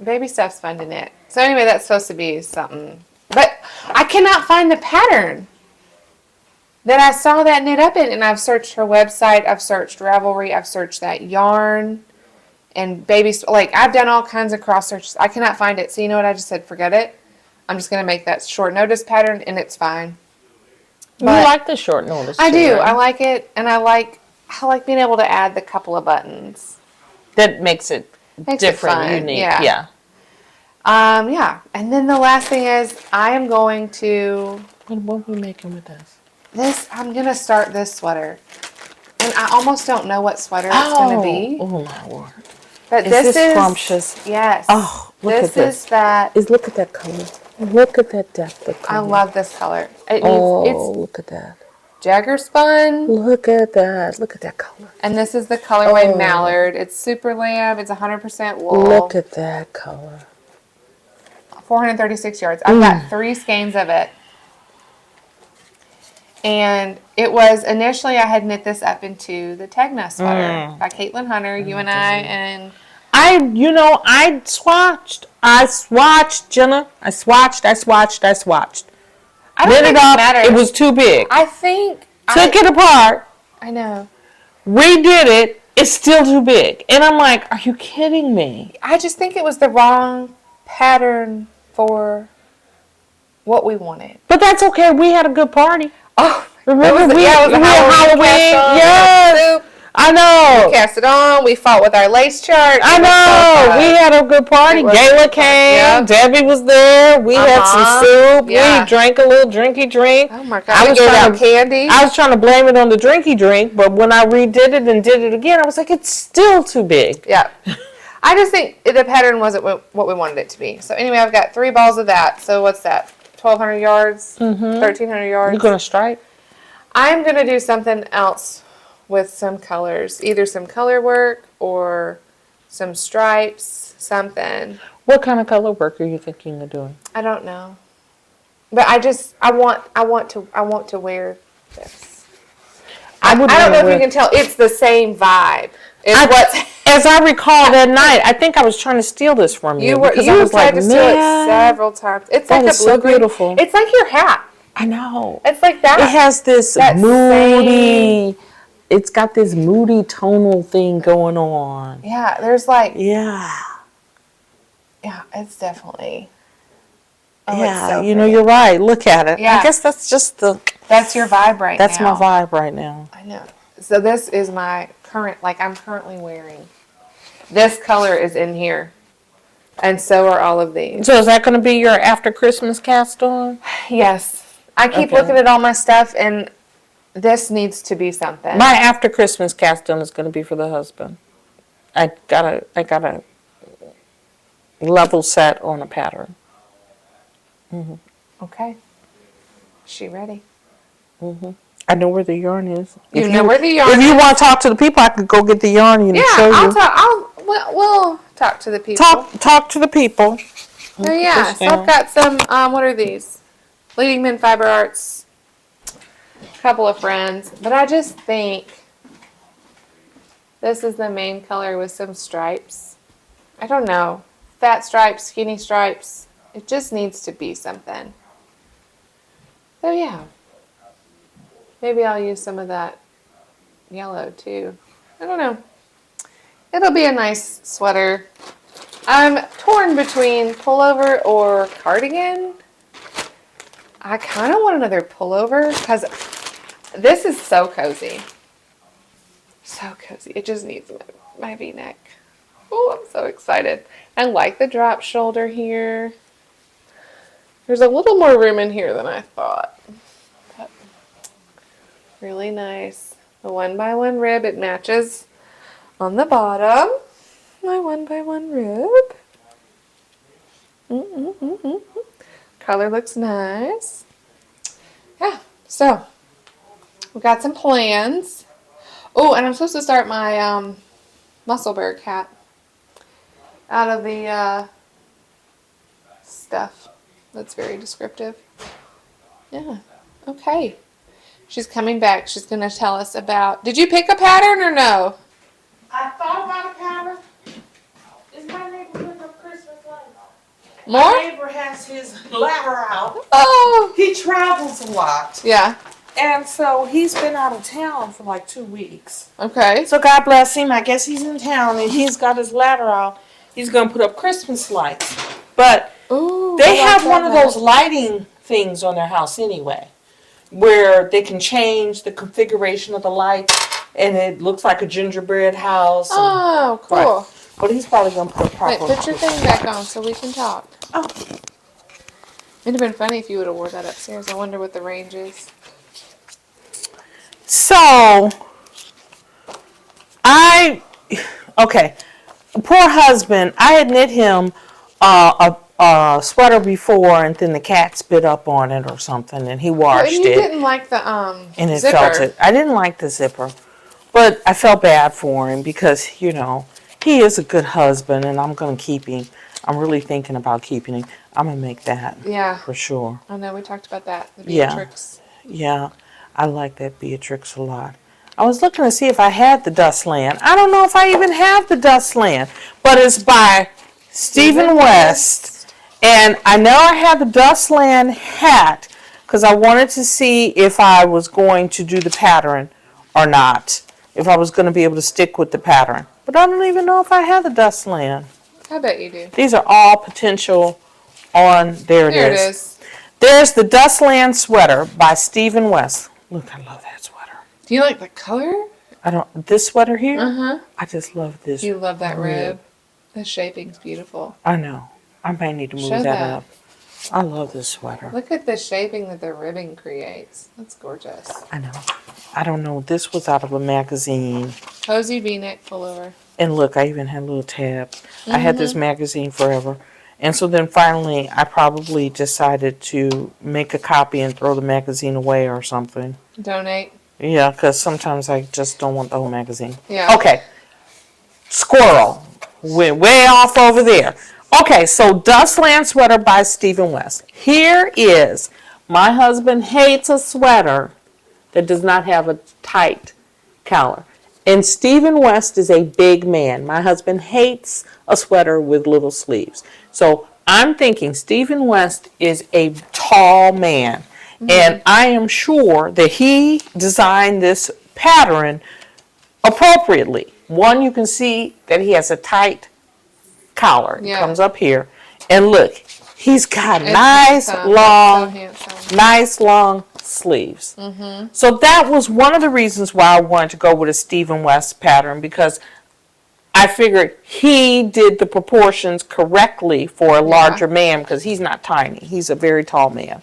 Baby stuff's fun to knit. So anyway, that's supposed to be something. But I cannot find the pattern that I saw that knit up in. And I've searched her website. I've searched Ravelry. I've searched that yarn. And I've done all kinds of cross searches. I cannot find it. So you know what? I just said, forget it. I'm just going to make that short notice pattern, and it's fine. You like the short notice? I do. Right? I like it, and I like being able to add the couple of buttons. That makes it different, unique. Yeah. Yeah. And then the last thing is, I am going to. What are we making with this? I'm going to start this sweater, and I almost don't know what sweater it's going to be. Oh my word! But this is scrumptious. Yes. Oh, look at this. Look at that color. Look at that depth of color. I love this color. Look at that. Jagger spun. Look at that. Look at that color. And this is the colorway Mallard. It's super lamb. It's 100% wool. Look at that color. 436 yards. I've got 3 skeins of it. And it was, initially I had knit this up into the Tegna sweater by Caitlin Hunter, you and I, and... I swatched, Jenna. I swatched. I don't think it matters. It was too big. I think... Took it apart. I know. Redid it. It's still too big. And I'm like, are you kidding me? I just think it was the wrong pattern for what we wanted. But that's okay. We had a good party. Oh, remember we had Halloween? Yes. I know. We cast it on. We fought with our lace chart. I know. We had a good party. Gayla came. Yep. Debbie was there. We had some soup. Yeah. We drank a little drinky drink. Oh my God. We gave out candy. I was trying to blame it on the drinky drink, but when I redid it and did it again, I was like, it's still too big. Yeah. I just think the pattern wasn't what we wanted it to be. So anyway, I've got 3 balls of that. So what's that? 1,200 yards? 1,300 yards? You're going to stripe? I'm going to do something else with some colors, either some color work or some stripes, something. What kind of color work are you thinking of doing? I don't know, but I want to wear this. I don't know if you can tell. It's the same vibe. As I recall that night, I think I was trying to steal this from you. You tried to steal it several times. It's like a blue beautiful. It's like your hat. I know. It's like that. It has this moody. It's got this moody tonal thing going on. Yeah, there's like... Yeah, it's definitely... it's so you're right. Look at it. Yeah. I guess that's just That's your vibe right now. That's my vibe right now. I know. So this is my current... I'm currently wearing... This color is in here. And so are all of these. So is that going to be your after Christmas cast on? Yes. I keep looking at all my stuff and... This needs to be something. My after Christmas cast on is going to be for the husband. I got a level set on a pattern. Okay. Is she ready? I know where the yarn is. You know where the yarn is? If you want to talk to the people, I could go get the yarn and show you. We'll talk to the people. Talk to the people. Oh yeah, so I've got some, what are these? Leading Men Fiber Arts. A couple of friends. But I just think this is the main color with some stripes. I don't know. Fat stripes, skinny stripes. It just needs to be something. So yeah. Maybe I'll use some of that yellow too. I don't know. It'll be a nice sweater. I'm torn between pullover or cardigan. I kind of want another pullover because this is so cozy. So cozy. It just needs my V-neck. Oh, I'm so excited. I like the drop shoulder here. There's a little more room in here than I thought. But really nice. The 1x1 rib. It matches on the bottom. My 1x1 rib. Color looks nice. Yeah, so we got some plans. Oh, and I'm supposed to start my Musselburgh hat out of the stuff that's very descriptive. Yeah, okay. She's coming back. She's going to tell us about... Did you pick a pattern or no? I thought about a pattern. Is my neighbor putting up Christmas lights? More? My neighbor has his ladder out. Oh! He travels a lot. Yeah. And so he's been out of town for like 2 weeks. Okay. So God bless him. I guess he's in town and he's got his ladder out. He's going to put up Christmas lights. But they have one of those lighting things on their house anyway, where they can change the configuration of the lights and it looks like a gingerbread house. Oh, cool. Right. But he's probably going to put a proper... Wait, put your thing back on so we can talk. Oh. It'd have been funny if you would have wore that upstairs. I wonder what the range is. So, okay, poor husband, I had knit him a sweater before and then the cat spit up on it or something and he washed and you it. didn't like the and it zipper. felt it. I didn't like the zipper, but I felt bad for him because, you know, he is a good husband and I'm going to keep him. I'm really thinking about keeping him. I'm going to make that. Yeah. For sure. I know, we talked about that. The Beatrix. Yeah. I like that Beatrix a lot. I was looking to see if I had the Dustland. I don't know if I even have the Dustland, but it's by Stephen West. And I know I have the Dustland hat because I wanted to see if I was going to do the pattern or not, if I was going to be able to stick with the pattern. But I don't even know if I have the Dustland. I bet you do. These are all potential on, there it is. There's the Dustland sweater by Stephen West. Look, I love that sweater. Do you like the color? This sweater here? Uh-huh. I just love this. You love that rib. The shaping's beautiful. I know. I may need to move that up. I love this sweater. Look at the shaping that the ribbing creates. That's gorgeous. I know. I don't know. This was out of a magazine. Cozy V-neck pullover. And look, I even had a little tab. I had this magazine forever. And so then finally, I probably decided to make a copy and throw the magazine away or something. Donate. Yeah, because sometimes I just don't want the whole magazine. Yeah. Okay. Squirrel. Went way off over there. Okay, so Dustland sweater by Stephen West. Here is, my husband hates a sweater that does not have a tight collar. And Stephen West is a big man. My husband hates a sweater with little sleeves. So I'm thinking Stephen West is a tall man. And I am sure that he designed this pattern appropriately. One, you can see that he has a tight collar. It comes up here. And look, he's got nice long sleeves. So that was one of the reasons why I wanted to go with a Stephen West pattern, because I figured he did the proportions correctly for a larger man, because he's not tiny. He's a very tall man.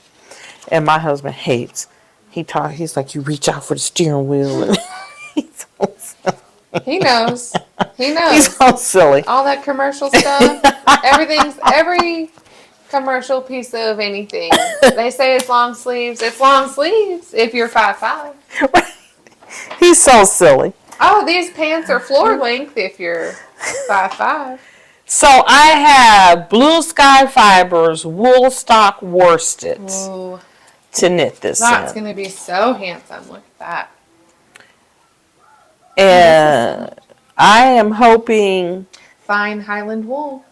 And my husband hates. He's like, you reach out for the steering wheel. And he's so silly. He knows. He knows. He's so silly. All that commercial stuff. Every commercial piece of anything. They say it's long sleeves. It's long sleeves if you're 5'5". He's so silly. Oh, these pants are floor length if you're 5'5". So I have Blue Sky Fibers wool stock worsted to knit this That's in. going to be so handsome. Look at that. And I am hoping... Fine Highland wool.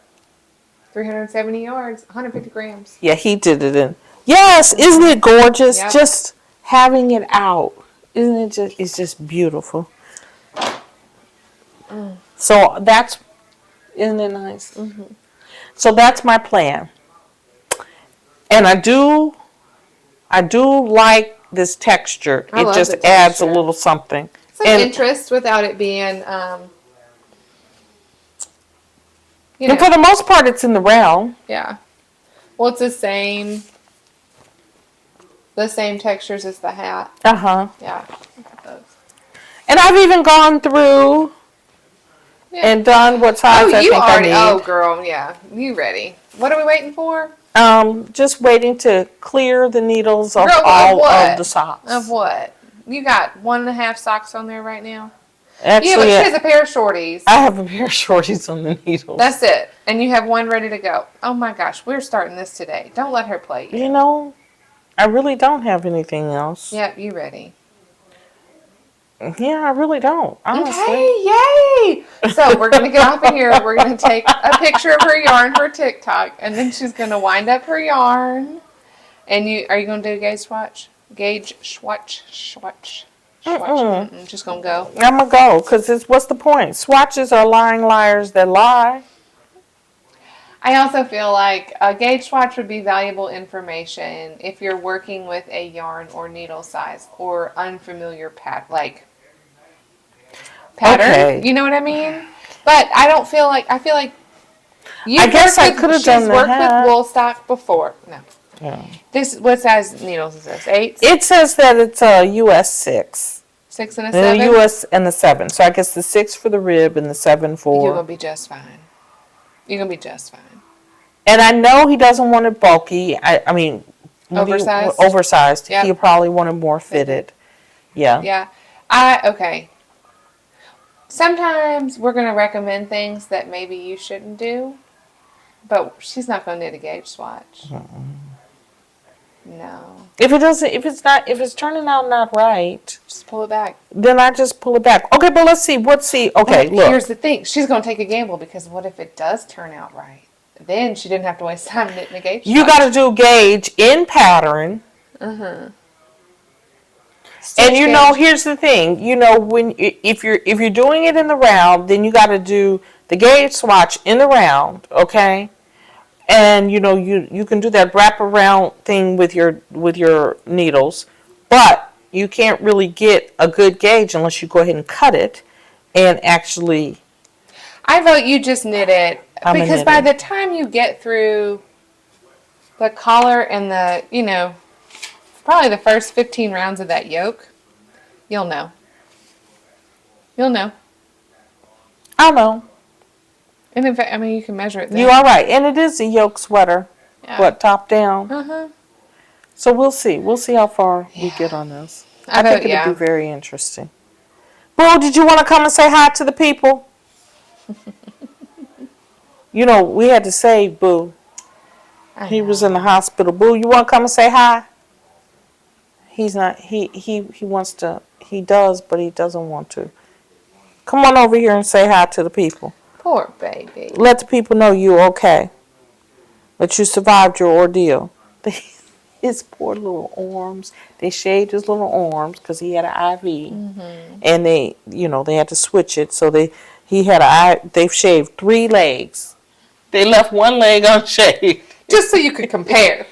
370 yards, 150 grams. Yeah, he did it in. Yes, isn't it gorgeous? Yep. Just having it out. Isn't it just, it's just beautiful. So that's, isn't it nice? Mm-hmm. So that's my plan. And I do like this texture. It just adds a little something. Some interest without it being, and for the most part, it's in the round. Yeah. Well, it's the same textures as the hat. Uh-huh. Yeah. Look at those. And I've even gone through and done what size I think I need. Oh, girl, yeah. You ready. What are we waiting for? Just waiting to clear the needles of Girl, all of the socks. Of what? You got 1.5 socks on there right now? Actually, yeah, but she has a pair of shorties. I have a pair of shorties on the needles. That's it. And you have one ready to go. Oh my gosh, we're starting this today. Don't let her play you. You know, I really don't have anything else. Yep, you ready. Yeah, I really don't, honestly. Okay, yay! So we're going to get off of here. We're going to take a picture of her yarn for TikTok, and then she's going to wind up her yarn. And are you going to do a gauge swatch? Gauge swatch. I'm just going to go. I'm going to go, because what's the point? Swatches are lying liars that lie. I also feel like a gauge swatch would be valuable information if you're working with a yarn or needle size or unfamiliar pattern. Okay. You know what I mean? But I feel like I guess I could have done She's worked with wool stock before. No. Yeah. What size needles is this? 8? It says that it's a US 6. 6 and a 7? The US and the 7. So I guess the 6 for the rib and the 7 for... You're going to be just fine. You're going to be just fine. And I know he doesn't want it bulky. I mean... Oversized? Oversized. Yep. He probably wanted more fitted. Yeah. Yeah. Okay. Sometimes we're going to recommend things that maybe you shouldn't do. But she's not going to knit a gauge swatch. No. If it's turning out not right, Just pull it back. then I just pull it back. Okay, but let's see. Okay, But look. here's the thing. She's going to take a gamble because what if it does turn out right? Then she didn't have to waste time knitting a gauge swatch. You got to do gauge in pattern. And you know, here's the thing. You know, if you're doing it in the round, then you got to do the gauge swatch in the round, okay? And you know, you can do that wrap around thing with your needles, but you can't really get a good gauge unless you go ahead and cut it and actually. I vote you just knit it because by the time you get through the collar and probably the first 15 rounds of that yoke, you'll know. You'll know. I know. And in fact, I mean, you can measure it then. You are right. And it is a yoke sweater. Yeah. What, top down? So we'll see. We'll see how far we get on this. I think it'll be very interesting. Boo, did you want to come and say hi to the people? You know, we had to save Boo. He was in the hospital. Boo, you want to come and say hi? He's not. He wants to. He does, but he doesn't want to. Come on over here and say hi to the people. Poor baby. Let the people know you're okay. That you survived your ordeal. His poor little arms. They shaved his little arms because he had an IV, and they had to switch it. So they've shaved 3 legs. They left 1 leg unshaved. Just so you could compare.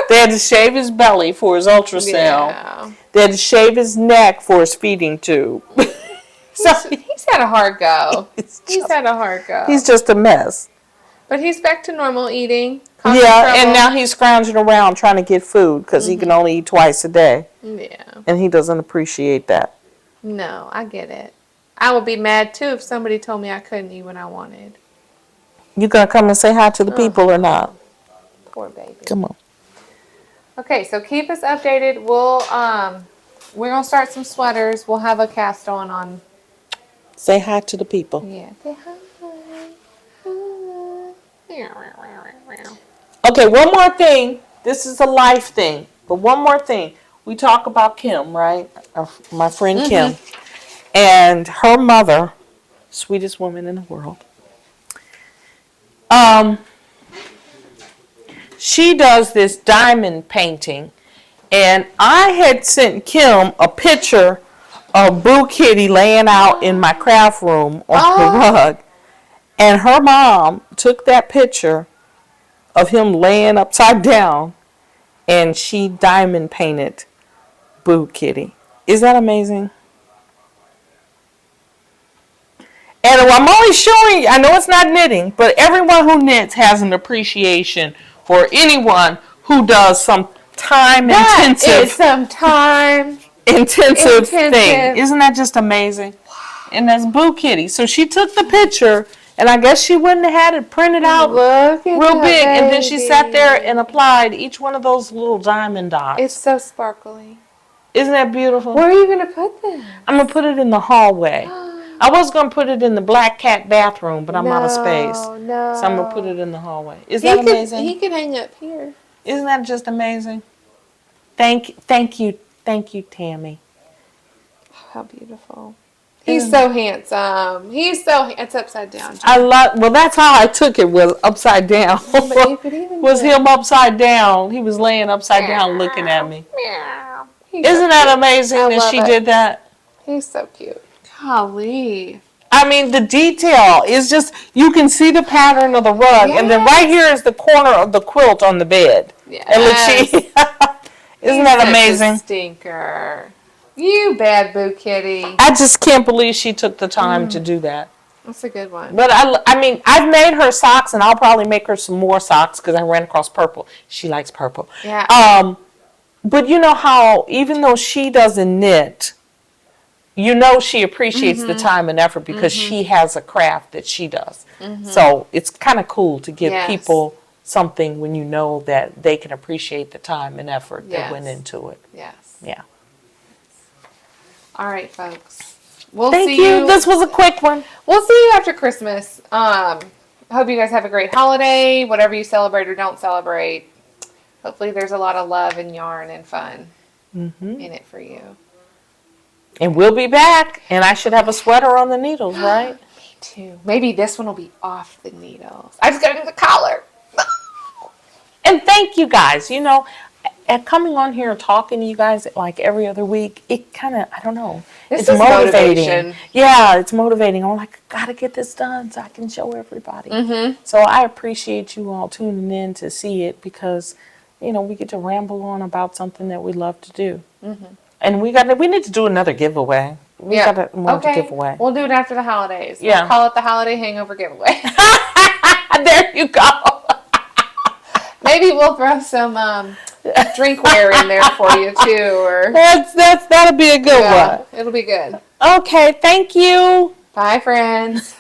They had to shave his belly for his ultrasound. Yeah. They had to shave his neck for his feeding tube. So he's had a hard go. He's had a hard go. He's just a mess. But he's back to normal eating. Yeah, and now he's scrounging around trying to get food because he can only eat twice a day. Yeah. And he doesn't appreciate that. No, I get it. I would be mad too if somebody told me I couldn't eat when I wanted. You gonna come and say hi to the people or not? Poor baby. Come on. Okay, so keep us updated. We're gonna start some sweaters. We'll have a cast on. Say hi to the people. Yeah. Say hi. Okay, one more thing. This is a life thing, but one more thing. We talk about Kim, right? My friend Kim, and her mother, sweetest woman in the world. She does this diamond painting, and I had sent Kim a picture of Boo Kitty laying out in my craft room on the rug, and her mom took that picture of him laying upside down, and she diamond painted Boo Kitty. Is that amazing? And I'm only showing you, I know it's not knitting, but everyone who knits has an appreciation for anyone who does some intensive thing. Isn't that just amazing? And that's Boo Kitty. So she took the picture, and I guess she wouldn't have had it printed out real big, and then she sat there and applied each one of those little diamond dots. It's so sparkly. Isn't that beautiful? Where are you going to put them? I'm going to put it in the hallway. I was going to put it in the Black Cat bathroom, but I'm out of space. No. So I'm going to put it in the hallway. Is that amazing? He could hang up here. Isn't that just amazing? Thank you, Tammy. How beautiful. He's so handsome. It's upside down. Well, that's how I took it, was upside down. Was him upside down. He was laying upside down looking at me. Isn't that amazing that she did that? He's so cute. Golly. I mean, the detail is just, you can see the pattern of the rug, and then right here is the corner of the quilt on the bed. Yes. Isn't that amazing? Such a stinker. You bad Boo Kitty. I just can't believe she took the time to do that. That's a good one. But I mean, I've made her socks, and I'll probably make her some more socks because I ran across purple. She likes purple. Yeah. But you know how, even though she doesn't knit, you know she appreciates the time and effort because she has a craft that she does. So it's kind of cool to give people something when you know that they can appreciate the time and effort that went into it. Yes. Yeah. All right, folks. We'll Thank see you. This was a quick one. We'll see you after Christmas. I hope you guys have a great holiday, whatever you celebrate or don't celebrate. Hopefully there's a lot of love and yarn and fun in it for you. And we'll be back, and I should have a sweater on the needles, right? Me too. Maybe this one will be off the needles. I just got to do the collar. And thank you guys. You know, and coming on here and talking to you guys like every other week, it kind of, I don't know. It's motivating. Motivation. Yeah, it's motivating. I'm like, I gotta get this done so I can show everybody. So I appreciate you all tuning in to see it because, you know, we get to ramble on about something that we love to do. And we need to do another giveaway. We got to give away. We'll do it after the holidays. Yeah. We'll call it the Holiday Hangover Giveaway. There you go. Maybe we'll throw some drinkware in there for you too, or that'll be a good one. It'll be good. Okay, thank you. Bye, friends.